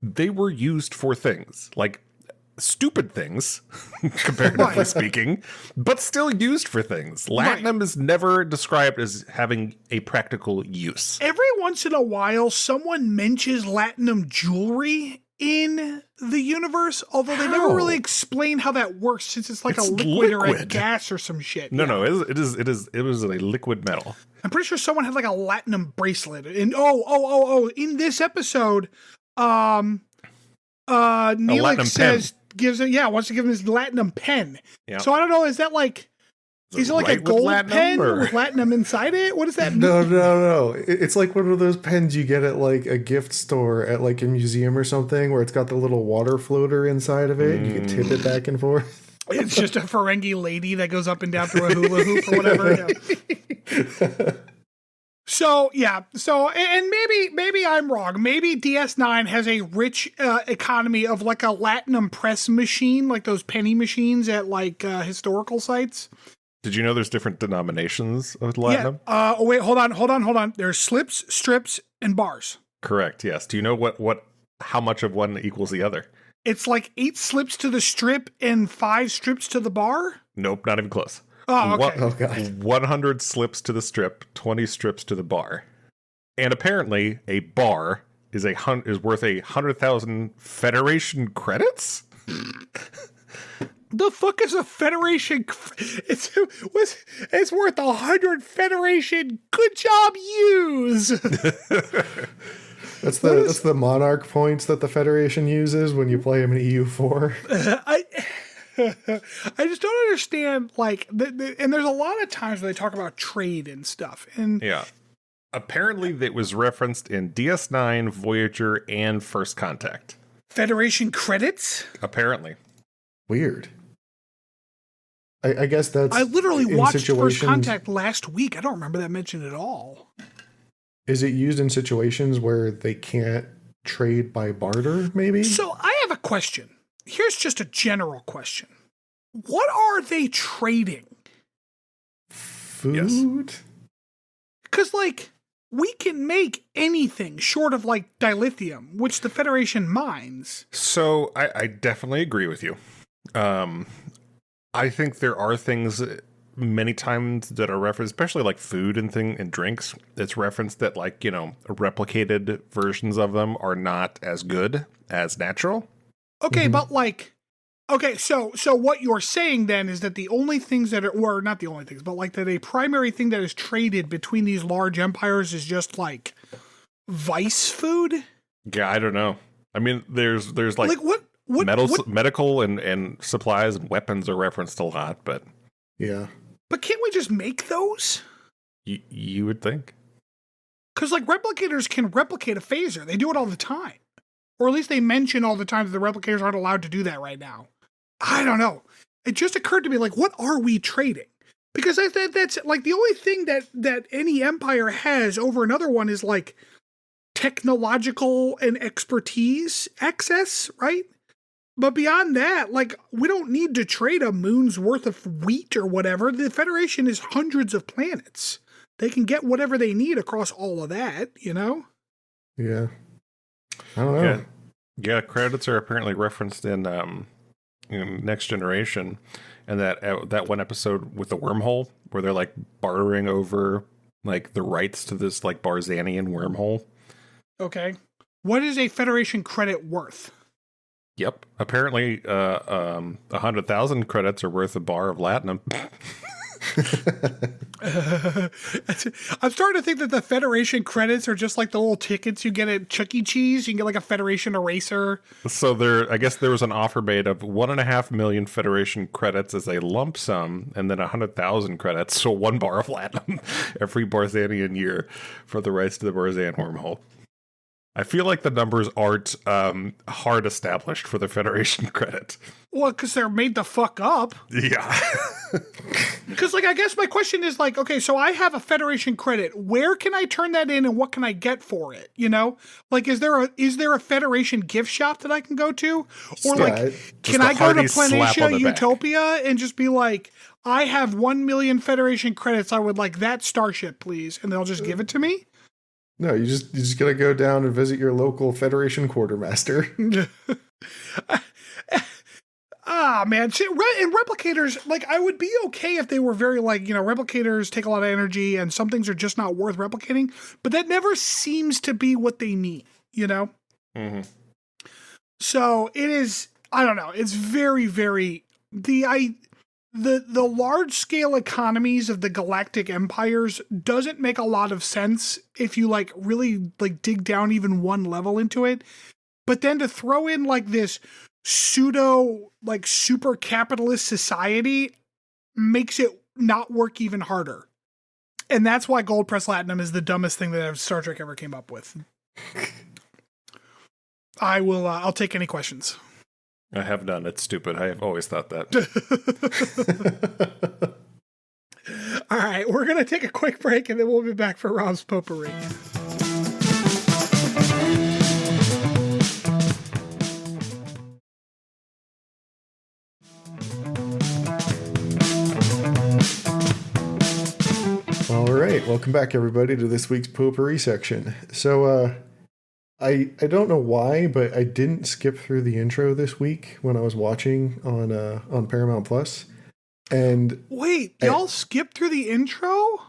Speaker 1: They were used for things. Like, stupid things, comparatively speaking, but still used for things. Latinum is never described as having a practical use.
Speaker 2: Every once in a while, someone mentions Latinum jewelry in the universe, although they never really explain how that works, since it's like a liquid or a gas or some shit.
Speaker 1: No, it was a liquid metal.
Speaker 2: I'm pretty sure someone had like a Latinum bracelet. And in this episode, Neelix says wants to give him his Latinum pen. Yep. So I don't know, is that like, is it like a gold pen with Latinum inside it? What does that mean?
Speaker 3: No. It's like one of those pens you get at like a gift store at like a museum or something, where it's got the little water floater inside of it. You can tip it back and forth.
Speaker 2: It's just a Ferengi lady that goes up and down through a hula hoop or whatever. Yeah. So and maybe I'm wrong. Maybe DS9 has a rich economy of like a Latinum press machine, like those penny machines at like historical sites.
Speaker 1: Did you know there's different denominations of Latinum?
Speaker 2: Yeah. Wait, hold on. There's slips, strips, and bars.
Speaker 1: Correct. Yes. Do you know how much of one equals the other?
Speaker 2: It's like 8 slips to the strip and 5 strips to the bar?
Speaker 1: Nope, not even close.
Speaker 2: Oh, okay.
Speaker 1: 100 slips to the strip, 20 strips to the bar. And apparently, a bar is worth 100,000 Federation credits?
Speaker 2: The fuck is a Federation? It's worth 100 Federation. Good job, use.
Speaker 3: That's the Monarch points that the Federation uses when you play them in EU4.
Speaker 2: I just don't understand, like, and there's a lot of times where they talk about trade and stuff, and
Speaker 1: Apparently, it was referenced in DS9, Voyager, and First Contact.
Speaker 2: Federation credits?
Speaker 1: Apparently.
Speaker 3: Weird. I guess that's.
Speaker 2: I literally watched First Contact last week. I don't remember that mentioned at all.
Speaker 3: Is it used in situations where they can't trade by barter, maybe?
Speaker 2: So I have a question. Here's just a general question. What are they trading?
Speaker 3: Food?
Speaker 2: Because, like, we can make anything short of, like, dilithium, which the Federation mines.
Speaker 1: So I definitely agree with you. I think there are things many times that are referenced, especially like food and drinks. It's referenced that, like, you know, replicated versions of them are not as good as natural.
Speaker 2: Okay, but like, okay, so what you're saying then is that the only things that are, or not the only things, but like that a primary thing that is traded between these large empires is just like vice food?
Speaker 1: Yeah, I don't know. I mean, there's like
Speaker 2: what
Speaker 1: medical and supplies and weapons are referenced a lot, but
Speaker 3: yeah.
Speaker 2: But can't we just make those?
Speaker 1: You would think.
Speaker 2: Because like replicators can replicate a phaser. They do it all the time. Or at least they mention all the time that the replicators aren't allowed to do that right now. I don't know. It just occurred to me, like, what are we trading? Because that's like the only thing that any empire has over another one is like technological and expertise access, right? But beyond that, like, we don't need to trade a moon's worth of wheat or whatever. The Federation is hundreds of planets. They can get whatever they need across all of that, you know?
Speaker 3: Yeah. I don't know.
Speaker 1: Yeah, credits are apparently referenced in Next Generation, and that one episode with the wormhole where they're like bartering over like the rights to this like Barzanian wormhole.
Speaker 2: Okay. What is a Federation credit worth?
Speaker 1: Yep. Apparently, 100,000 credits are worth a bar of Latinum.
Speaker 2: I'm starting to think that the Federation credits are just like the little tickets you get at Chuck E. Cheese. You can get like a Federation eraser.
Speaker 1: So I guess there was an offer made of 1.5 million Federation credits as a lump sum, and then 100,000 credits, so 1 bar of Latinum every Barzanian year for the rights to the Barzan wormhole. I feel like the numbers aren't hard established for the Federation credit.
Speaker 2: Well, because they're made the fuck up.
Speaker 1: Yeah.
Speaker 2: Because, like, I guess my question is, like, okay, so I have a Federation credit. Where can I turn that in and what can I get for it? You know? Like, is there a Federation gift shop that I can go to? Or, like, can I go to Planasia Utopia and just be like, I have 1 million Federation credits. I would like that starship, please. And they'll just give it to me?
Speaker 3: No, you just gotta go down and visit your local Federation quartermaster.
Speaker 2: Man. And replicators, like, I would be okay if they were very, like, you know, replicators take a lot of energy and some things are just not worth replicating, but that never seems to be what they need, you know?
Speaker 1: Mm-hmm.
Speaker 2: So it is, I don't know, it's very, very, the large scale economies of the galactic empires doesn't make a lot of sense if you like really like dig down even one level into it. But then to throw in like this pseudo like super capitalist society makes it not work even harder. And that's why Gold Press Latinum is the dumbest thing that Star Trek ever came up with. I'll take any questions.
Speaker 1: I have none. It's stupid. I have always thought that.
Speaker 2: All right, we're going to take a quick break and then we'll be back for Rob's Potpourri.
Speaker 3: All right, welcome back everybody to this week's Potpourri section. So I don't know why, but I didn't skip through the intro this week when I was watching on Paramount Plus. And
Speaker 2: wait, y'all skipped through the intro?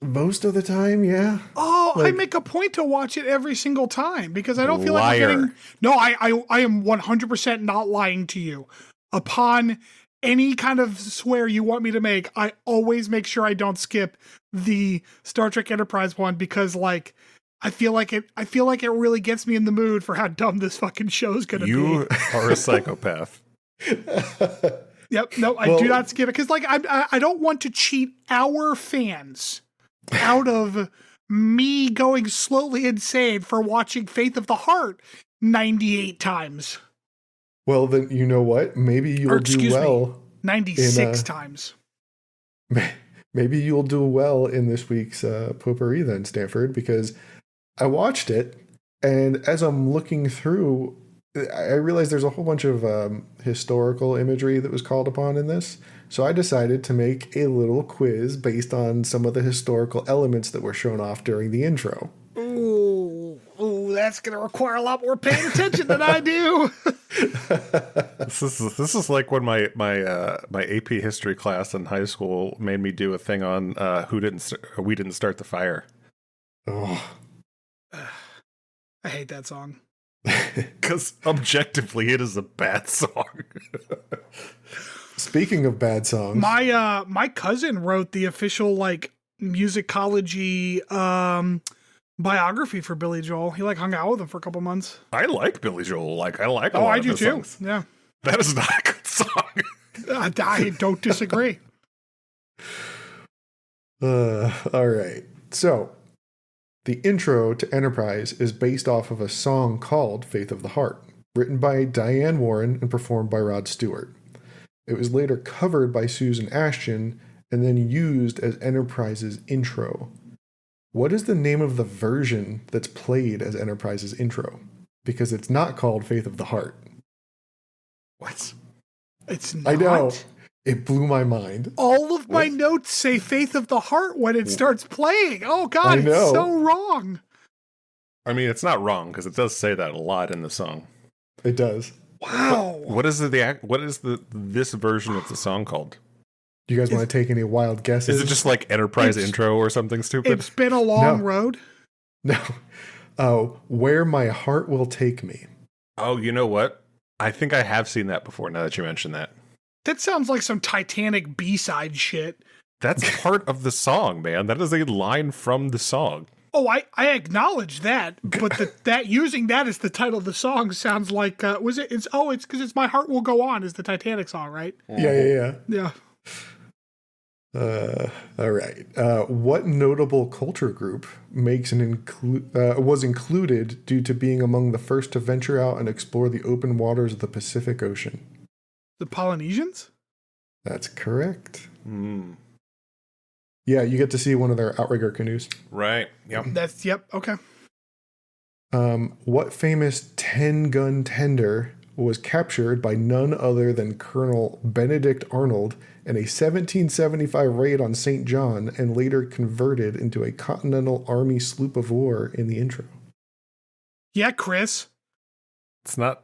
Speaker 3: Most of the time, yeah.
Speaker 2: Oh, like, I make a point to watch it every single time because I don't feel like I'm getting. No, I am 100% not lying to you. Upon any kind of swear you want me to make, I always make sure I don't skip the Star Trek Enterprise one because, like, I feel like it really gets me in the mood for how dumb this fucking show is going to be.
Speaker 1: You are a psychopath.
Speaker 2: Yep. No, I do not skip it because, like, I don't want to cheat our fans out of me going slowly insane for watching Faith of the Heart 98 times.
Speaker 3: Well, then you know what? Maybe you'll do well.
Speaker 2: 96 times.
Speaker 3: Maybe you'll do well in this week's Potpourri then, Stanford, because I watched it, and as I'm looking through, I realized there's a whole bunch of historical imagery that was called upon in this. So I decided to make a little quiz based on some of the historical elements that were shown off during the intro.
Speaker 2: Ooh, that's going to require a lot more paying attention than I do.
Speaker 1: This is like when my AP history class in high school made me do a thing on we didn't start the fire.
Speaker 3: Oh.
Speaker 2: I hate that song.
Speaker 1: Because objectively, it is a bad song.
Speaker 3: Speaking of bad songs,
Speaker 2: my cousin wrote the official musicology biography for Billy Joel. He hung out with him for a couple months.
Speaker 1: I like Billy Joel. I like.
Speaker 2: I do too. Songs. Yeah,
Speaker 1: that is not a good song.
Speaker 2: I don't disagree.
Speaker 3: All right, so. The intro to Enterprise is based off of a song called Faith of the Heart, written by Diane Warren and performed by Rod Stewart. It was later covered by Susan Ashton and then used as Enterprise's intro. What is the name of the version that's played as Enterprise's intro? Because it's not called Faith of the Heart.
Speaker 1: What?
Speaker 2: It's not?
Speaker 3: I know. It blew my mind.
Speaker 2: All of my notes say Faith of the Heart when it starts playing. Oh, God, it's so wrong.
Speaker 1: I mean, it's not wrong because it does say that a lot in the song.
Speaker 3: It does.
Speaker 2: Wow.
Speaker 1: What is this version of the song called?
Speaker 3: Do you guys want to take any wild guesses?
Speaker 1: Is it just like Enterprise intro or something stupid?
Speaker 2: It's been a long road.
Speaker 3: No. Oh, Where My Heart Will Take Me.
Speaker 1: Oh, you know what? I think I have seen that before now that you mentioned that.
Speaker 2: That sounds like some Titanic B-side shit.
Speaker 1: That's part of the song, man. That is a line from the song.
Speaker 2: Oh, I acknowledge that, but that using that as the title of the song sounds like it's because it's My Heart Will Go On is the Titanic song, right?
Speaker 3: Yeah.
Speaker 2: Yeah.
Speaker 3: All right. What notable culture group was included due to being among the first to venture out and explore the open waters of the Pacific Ocean?
Speaker 2: The Polynesians?
Speaker 3: That's correct. Yeah, you get to see one of their outrigger canoes.
Speaker 1: Right. Yep.
Speaker 2: Okay.
Speaker 3: What famous 10-gun tender was captured by none other than Colonel Benedict Arnold in a 1775 raid on St. John and later converted into a Continental Army sloop of war in the intro?
Speaker 2: Yeah, Chris.
Speaker 1: It's not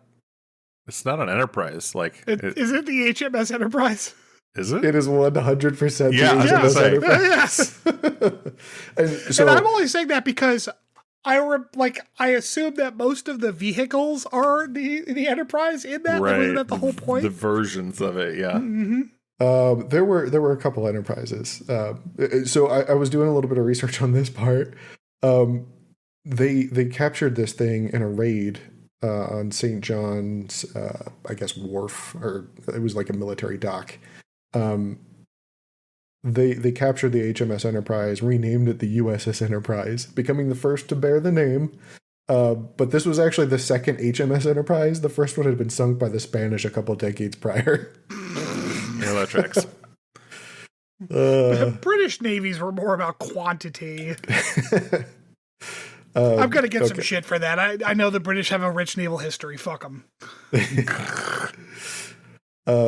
Speaker 1: an Enterprise.
Speaker 2: Is it the HMS Enterprise?
Speaker 1: Is it?
Speaker 3: It is 100%
Speaker 1: yeah,
Speaker 3: the HMS Enterprise.
Speaker 2: Yes. And I'm only saying that because I assume that most of the vehicles are the Enterprise in that.
Speaker 1: Right.
Speaker 2: Isn't that the whole point?
Speaker 1: The versions of it, yeah.
Speaker 2: Mm-hmm.
Speaker 3: There were a couple Enterprises. So I was doing a little bit of research on this part. They captured this thing in a raid on St. John's, I guess, wharf, or it was like a military dock. They captured the HMS Enterprise, renamed it the USS Enterprise, becoming the first to bear the name. But this was actually the second HMS Enterprise. The first one had been sunk by the Spanish a couple decades prior.
Speaker 1: Yeah, that tracks.
Speaker 2: British navies were more about quantity. I'm going to get some shit for that. I know the British have a rich naval history. Fuck them.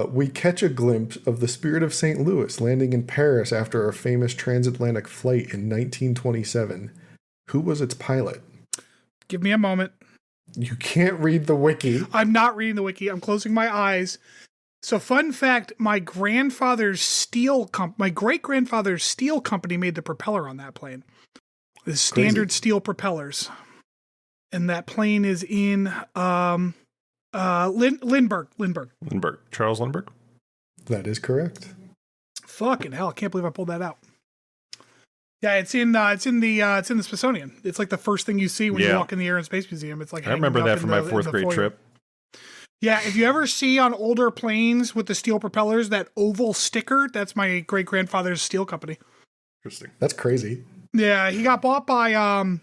Speaker 3: We catch a glimpse of the Spirit of St. Louis landing in Paris after a famous transatlantic flight in 1927. Who was its pilot?
Speaker 2: Give me a moment.
Speaker 3: You can't read the wiki.
Speaker 2: I'm not reading the wiki. I'm closing my eyes. So, fun fact, my great-grandfather's steel company made the propeller on that plane. The standard steel propellers. And that plane is in Lindbergh.
Speaker 1: Charles Lindbergh?
Speaker 3: That is correct.
Speaker 2: Fucking hell, I can't believe I pulled that out. Yeah, it's in the Smithsonian. It's like the first thing you see when you walk in the Air and Space Museum. It's like
Speaker 1: I remember that from my fourth grade trip.
Speaker 2: Yeah, if you ever see on older planes with the steel propellers that oval sticker, that's my great-grandfather's steel company.
Speaker 1: Interesting.
Speaker 3: That's crazy.
Speaker 2: Yeah, he got bought by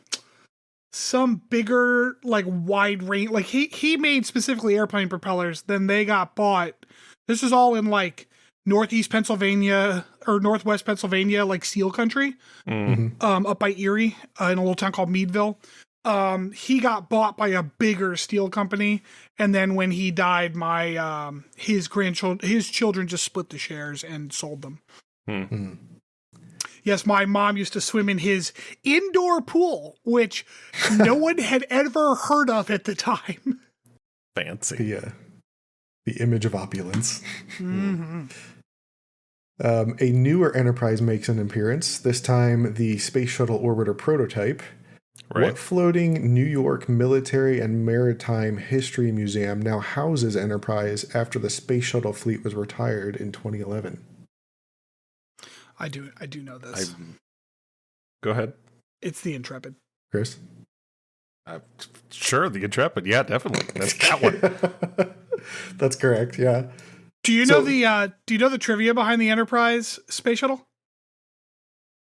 Speaker 2: some bigger, like, wide range. Like, he made specifically airplane propellers. Then they got bought. This was all in, like, northeast Pennsylvania or northwest Pennsylvania, like steel country, up by Erie, in a little town called Meadville. He got bought by a bigger steel company, and then when he died, his children just split the shares and sold them.
Speaker 1: Mm-hmm.
Speaker 2: Yes, my mom used to swim in his indoor pool, which no one had ever heard of at the time.
Speaker 1: Fancy.
Speaker 3: The image of opulence. A newer Enterprise makes an appearance, this time the Space Shuttle Orbiter prototype. Right. What floating New York Military and Maritime History Museum now houses Enterprise after the Space Shuttle fleet was retired in 2011?
Speaker 2: I do know this.
Speaker 1: Go ahead.
Speaker 2: It's the Intrepid.
Speaker 3: Chris?
Speaker 1: Sure, the Intrepid. Yeah, definitely. That's that one.
Speaker 3: That's correct, yeah.
Speaker 2: Do you know the trivia behind the Enterprise space shuttle?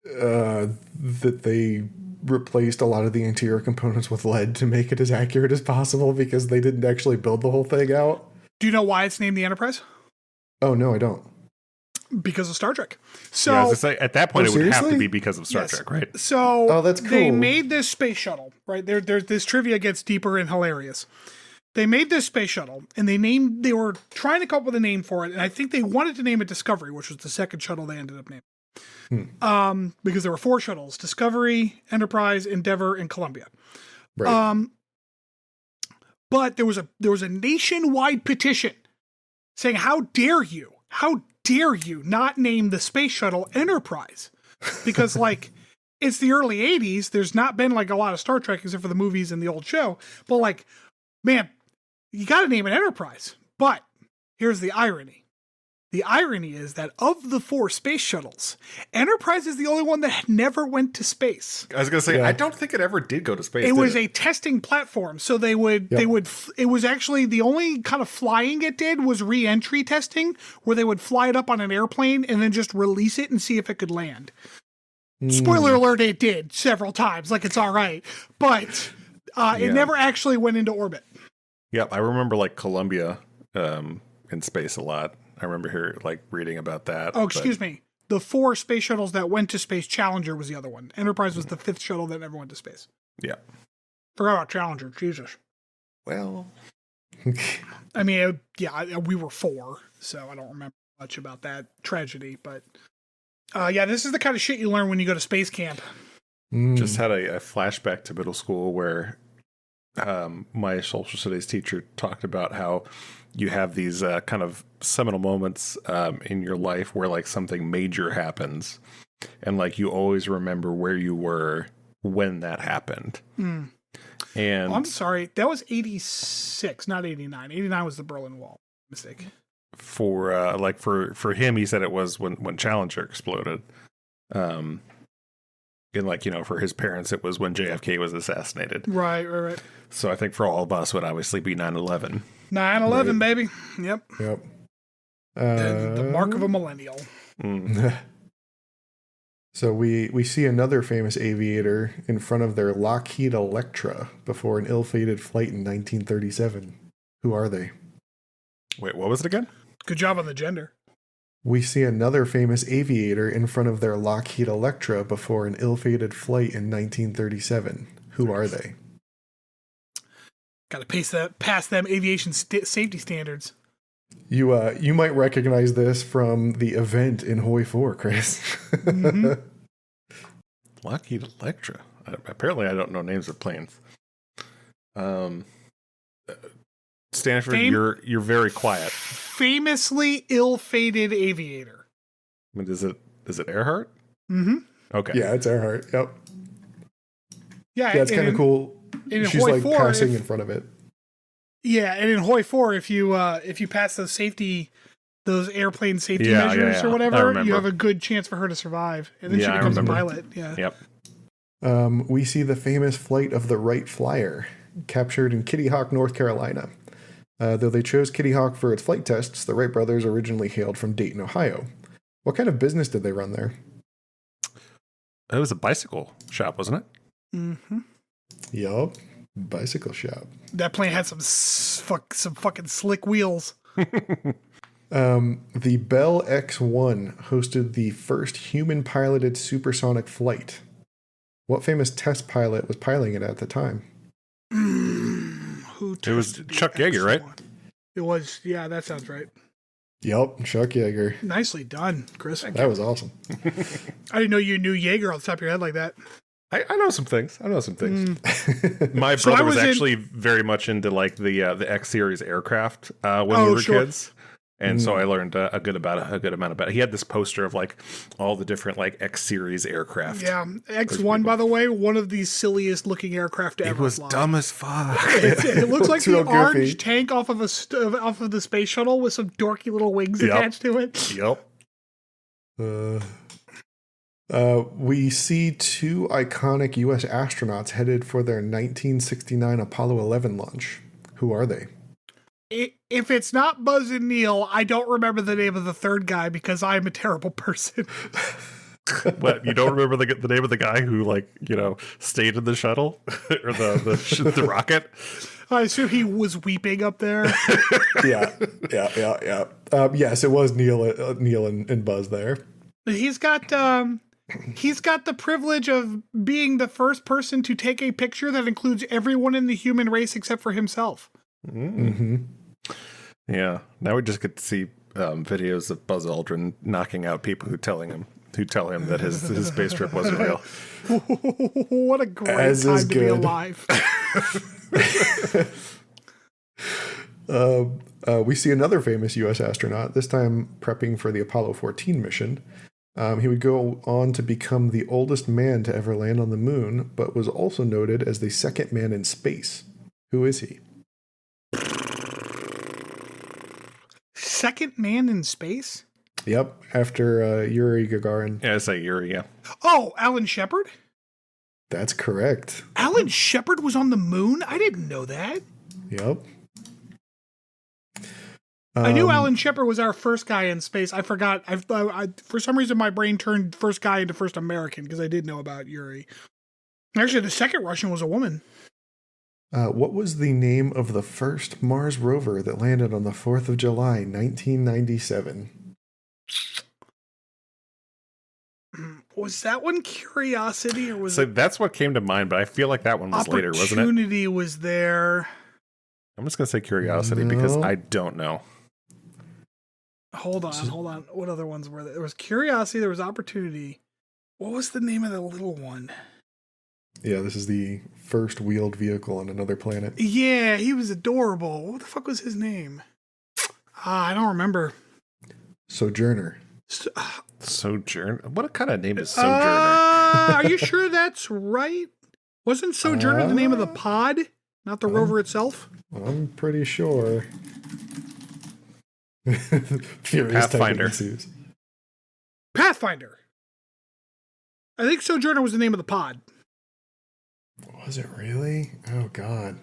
Speaker 3: That they replaced a lot of the interior components with lead to make it as accurate as possible because they didn't actually build the whole thing out.
Speaker 2: Do you know why it's named the Enterprise?
Speaker 3: Oh, no, I don't.
Speaker 2: Because of Star Trek. So
Speaker 1: yeah, I was gonna say, at that point, it would have to be
Speaker 2: seriously?
Speaker 1: because of Star Trek, right?
Speaker 2: So
Speaker 3: that's cool.
Speaker 2: They made this space shuttle, right? There's this trivia gets deeper and hilarious. They made this space shuttle, and they were trying to come up with a name for it, and I think they wanted to name it Discovery, which was the second shuttle they ended up naming. Because there were 4 shuttles: Discovery, Enterprise, Endeavour, and Columbia.
Speaker 3: Right.
Speaker 2: But there was a nationwide petition saying, "How dare you not name the space shuttle Enterprise?" Because, like, it's the early 80s. There's not been, like, a lot of Star Trek except for the movies and the old show. But, like, man, you got to name it Enterprise. But here's the irony. The irony is that of the 4 space shuttles, Enterprise is the only one that never went to space.
Speaker 1: I was going to say, I don't think it ever did go to space.
Speaker 2: It was a testing platform. So it was actually the only kind of flying it did was re-entry testing, where they would fly it up on an airplane and then just release it and see if it could land. Spoiler alert, it did several times. Like, it's all right. But it never actually went into orbit.
Speaker 1: Yep. I remember, like, Columbia in space a lot. I remember reading about that.
Speaker 2: Oh, excuse me. The 4 space shuttles that went to space, Challenger was the other one. Enterprise was the 5th shuttle that never went to space.
Speaker 1: Yeah.
Speaker 2: Forgot about Challenger. Jesus.
Speaker 1: Well.
Speaker 2: I mean, we were 4, so I don't remember much about that tragedy. But, this is the kind of shit you learn when you go to space camp.
Speaker 1: Just had a flashback to middle school where my social studies teacher talked about how you have these kind of seminal moments in your life where, like, something major happens, and, like, you always remember where you were when that happened. And
Speaker 2: I'm sorry, that was 86, not 89. 89 was the Berlin Wall. Mistake.
Speaker 1: For him, he said it was when Challenger exploded. And, like, for his parents, it was when JFK was assassinated.
Speaker 2: Right.
Speaker 1: So I think for all of us would obviously be 9/11.
Speaker 2: 9/11, right. Baby. Yep.
Speaker 3: The
Speaker 2: mark of a millennial.
Speaker 3: So we see another famous aviator in front of their Lockheed Electra before an ill-fated flight in 1937. Who are they?
Speaker 1: Wait, what was it again?
Speaker 2: Good job on the gender.
Speaker 3: We see another famous aviator in front of their Lockheed Electra before an ill-fated flight in 1937. Who are they?
Speaker 2: Got to pass them aviation safety standards.
Speaker 3: You might recognize this from the event in Hoi 4, Chris.
Speaker 1: Lockheed Electra. Apparently, I don't know names of planes. Stanford, you're very quiet.
Speaker 2: Famously ill-fated aviator.
Speaker 1: I mean, is it Earhart?
Speaker 2: Mm-hmm.
Speaker 1: Okay.
Speaker 3: Yeah, it's Earhart. Yep.
Speaker 2: Yeah,
Speaker 3: it's kind of cool. She's like
Speaker 2: 4,
Speaker 3: passing in front of it.
Speaker 2: Yeah, and in Hoi 4, if you pass those airplane safety measures or whatever, you have a good chance for her to survive, and then she becomes a pilot. Yeah.
Speaker 1: Yep.
Speaker 3: We see the famous flight of the Wright Flyer, captured in Kitty Hawk, North Carolina. Though they chose Kitty Hawk for its flight tests, the Wright brothers originally hailed from Dayton, Ohio. What kind of business did they run there?
Speaker 1: It was a bicycle shop, wasn't it?
Speaker 2: Mm-hmm.
Speaker 3: Yup. Bicycle shop.
Speaker 2: That plane had some fucking slick wheels.
Speaker 3: The Bell X-1 hosted the first human-piloted supersonic flight. What famous test pilot was piloting it at the time?
Speaker 2: Who?
Speaker 1: It was Chuck Yeager, right?
Speaker 2: It was. Yeah, that sounds right.
Speaker 3: Yup, Chuck Yeager.
Speaker 2: Nicely done, Chris.
Speaker 3: That was awesome.
Speaker 2: I didn't know you knew Yeager off the top of your head like that.
Speaker 1: I know some things. My brother was actually very much into like the X series aircraft when we were kids, and so I learned a good amount about it. He had this poster of like all the different like X series aircraft.
Speaker 2: Yeah, X1, by the way, one of the silliest looking aircraft ever.
Speaker 1: It was
Speaker 2: fly.
Speaker 1: dumb as fuck.
Speaker 2: It looks like the orange
Speaker 3: goofy
Speaker 2: tank off of the space shuttle with some dorky little wings attached to it.
Speaker 1: Yep.
Speaker 3: We see two iconic U.S. astronauts headed for their 1969 Apollo 11 launch. Who are they?
Speaker 2: If it's not Buzz and Neil, I don't remember the name of the third guy because I'm a terrible person.
Speaker 1: What, you don't remember the name of the guy who stayed in the shuttle or the rocket?
Speaker 2: I assume he was weeping up there.
Speaker 3: Yeah. Yes, it was Neil and Buzz there.
Speaker 2: He's got the privilege of being the first person to take a picture that includes everyone in the human race except for himself.
Speaker 3: Mm-hmm.
Speaker 1: Yeah. Now we just get to see videos of Buzz Aldrin knocking out people who tell him that his space trip wasn't real.
Speaker 2: What a great time to be alive.
Speaker 3: We see another famous U.S. astronaut, this time prepping for the Apollo 14 mission. He would go on to become the oldest man to ever land on the moon, but was also noted as the second man in space. Who is he?
Speaker 2: Second man in space?
Speaker 3: Yep, after Yuri Gagarin.
Speaker 1: Yeah, I say Yuri, yeah.
Speaker 2: Oh, Alan Shepard?
Speaker 3: That's correct.
Speaker 2: Alan Shepard was on the moon? I didn't know that.
Speaker 3: Yep.
Speaker 2: I knew Alan Shepard was our first guy in space. I forgot. I for some reason, my brain turned first guy into first American because I did know about Yuri. Actually, the second Russian was a woman.
Speaker 3: What was the name of the first Mars rover that landed on the 4th of July, 1997?
Speaker 2: Was that one Curiosity or was it?
Speaker 1: That's what came to mind, but I feel like that one was later, wasn't it?
Speaker 2: Opportunity was there.
Speaker 1: I'm just going to say Curiosity because I don't know.
Speaker 2: Hold on. What other ones were there? There was Curiosity, there was Opportunity. What was the name of the little one?
Speaker 3: Yeah, this is the first wheeled vehicle on another planet.
Speaker 2: Yeah, he was adorable. What the fuck was his name? I don't remember.
Speaker 3: Sojourner.
Speaker 1: Sojourner? What kind of name is Sojourner?
Speaker 2: Are you sure that's right? Wasn't Sojourner the name of the pod, not the rover itself?
Speaker 3: I'm pretty sure.
Speaker 1: Pathfinder.
Speaker 2: Pathfinder. I think Sojourner was the name of the pod.
Speaker 3: Was it really? Oh, God.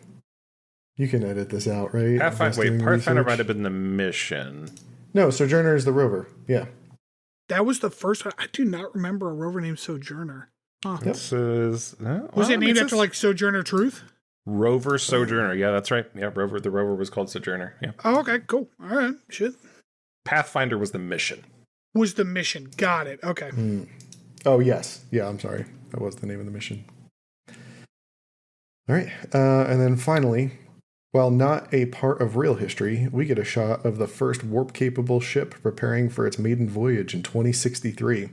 Speaker 3: You can edit this out, right?
Speaker 1: Pathfinder might have been the mission.
Speaker 3: No, Sojourner is the rover. Yeah.
Speaker 2: That was the first one. I do not remember a rover named Sojourner. Huh.
Speaker 1: This is...
Speaker 2: Was it named after, like, Sojourner Truth?
Speaker 1: Rover Sojourner. Yeah, that's right. Yeah, the rover was called Sojourner. Yeah.
Speaker 2: Oh, okay, cool. All right, shit.
Speaker 1: Pathfinder was the mission.
Speaker 2: Was the mission. Got it. Okay.
Speaker 3: Oh, yes. Yeah, I'm sorry. That was the name of the mission. All right. And then finally, while not a part of real history, we get a shot of the first warp-capable ship preparing for its maiden voyage in 2063.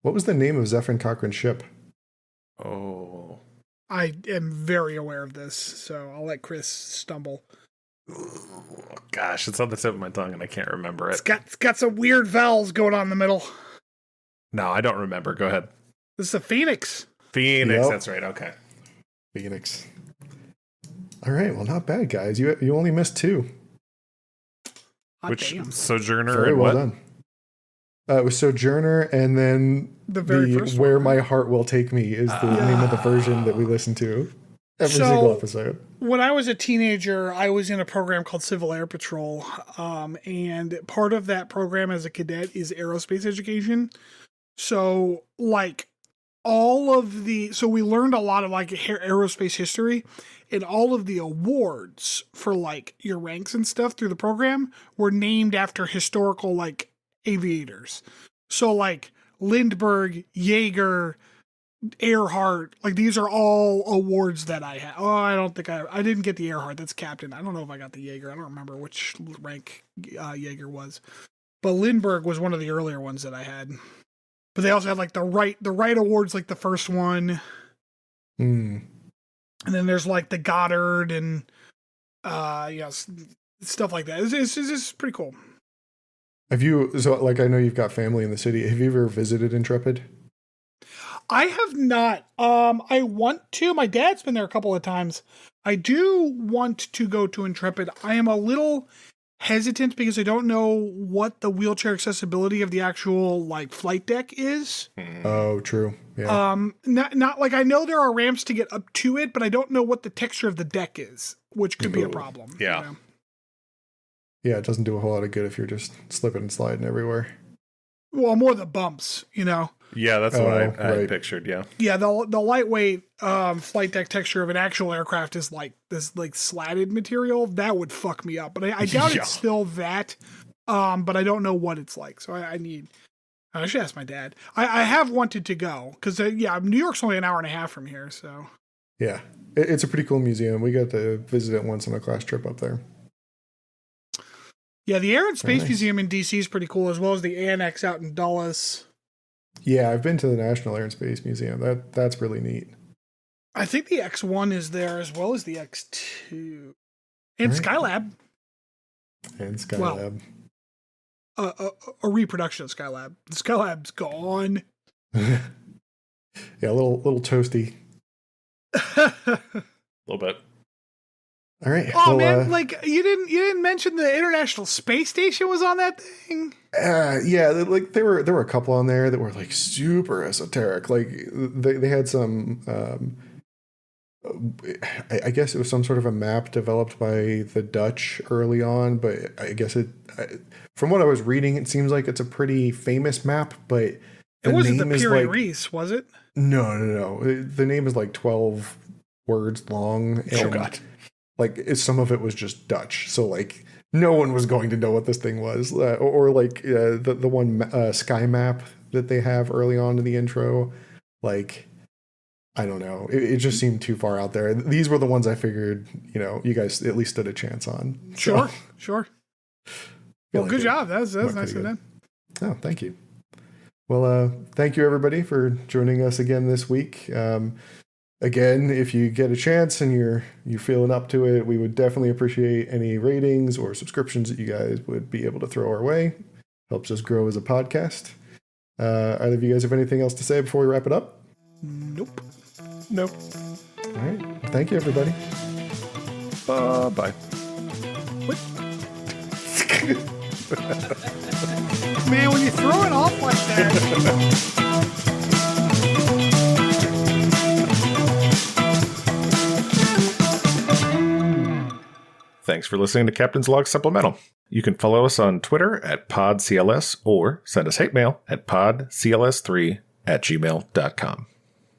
Speaker 3: What was the name of Zephyr Cochrane's ship?
Speaker 1: Oh.
Speaker 2: I am very aware of this, so I'll let Chris stumble.
Speaker 1: Oh, gosh, it's on the tip of my tongue and I can't remember it.
Speaker 2: It's got some weird vowels going on in the middle.
Speaker 1: No, I don't remember. Go ahead.
Speaker 2: This is a Phoenix.
Speaker 1: Phoenix, that's right. Okay.
Speaker 3: Phoenix. All right, well, not bad, guys. You only missed two.
Speaker 1: Which, Sojourner
Speaker 3: Very
Speaker 1: and
Speaker 3: well
Speaker 1: what?
Speaker 3: done. It was Sojourner, and then
Speaker 2: the very first
Speaker 3: Where
Speaker 2: one.
Speaker 3: My Heart Will Take Me is the name of the version that we listen to every single episode.
Speaker 2: When I was a teenager, I was in a program called Civil Air Patrol, and part of that program as a cadet is aerospace education. So, like, so we learned a lot of like aerospace history, and all of the awards for like your ranks and stuff through the program were named after historical like aviators. So like Lindbergh, Yeager, Earhart, like these are all awards that I had. Oh, I don't think I didn't get the Earhart. That's captain. I don't know if I got the Yeager. I don't remember which rank Yeager was, but Lindbergh was one of the earlier ones that I had. But they also had like the right awards, like the first one.
Speaker 3: Mm.
Speaker 2: And then there's like the Goddard and stuff like that. It's pretty cool.
Speaker 3: I know you've got family in the city. Have you ever visited Intrepid?
Speaker 2: I have not. I want to. My dad's been there a couple of times. I do want to go to Intrepid. I am a little hesitant because I don't know what the wheelchair accessibility of the actual like flight deck is.
Speaker 3: Oh, true. Yeah.
Speaker 2: Not like I know there are ramps to get up to it, but I don't know what the texture of the deck is, which could be a problem.
Speaker 1: Yeah.
Speaker 2: You know?
Speaker 3: Yeah, it doesn't do a whole lot of good if you're just slipping and sliding everywhere.
Speaker 2: Well, more the bumps, you know.
Speaker 1: Yeah, that's what I pictured. Yeah.
Speaker 2: Yeah, the lightweight flight deck texture of an actual aircraft is like this like slatted material that would fuck me up. But I doubt it's still that. But I don't know what it's like, so I should ask my dad. I have wanted to go because New York's only an hour and a half from here, so
Speaker 3: yeah, it's a pretty cool museum. We got to visit it once on a class trip up there.
Speaker 2: Yeah, the Air and Space Museum in DC is pretty cool, as well as the Annex out in Dulles.
Speaker 3: Yeah, I've been to the National Air and Space Museum. That's really neat.
Speaker 2: I think the X1 is there as well as the X2 and Skylab.
Speaker 3: And Skylab.
Speaker 2: Well, a reproduction of Skylab. The Skylab's gone.
Speaker 3: Yeah, a little toasty.
Speaker 1: A little bit.
Speaker 3: All right.
Speaker 2: Oh man, like you didn't mention the International Space Station was on that thing.
Speaker 3: Yeah, like there were a couple on there that were like super esoteric. Like they had some. I guess it was some sort of a map developed by the Dutch early on, but I guess from what I was reading, it seems like it's a pretty famous map. But
Speaker 2: it wasn't the Piri Reis, was it?
Speaker 3: No. The name is like 12 words long. And
Speaker 1: oh God.
Speaker 3: Like some of it was just Dutch, so like no one was going to know what this thing was, or like the one sky map that they have early on in the intro. Like I don't know, it just seemed too far out there. These were the ones I figured you guys at least stood a chance on.
Speaker 2: Sure. Well, good job. That's nicely done.
Speaker 3: Oh, thank you. Well, thank you everybody for joining us again this week. Again, if you get a chance and you're feeling up to it, we would definitely appreciate any ratings or subscriptions that you guys would be able to throw our way. Helps us grow as a podcast. Either of you guys have anything else to say before we wrap it up?
Speaker 2: Nope.
Speaker 3: All right. Thank you, everybody.
Speaker 1: Bye.
Speaker 2: What? Man, when you throw it off like that.
Speaker 1: Thanks for listening to Captain's Log Supplemental. You can follow us on Twitter at PodCLS or send us hate mail at podcls3@gmail.com.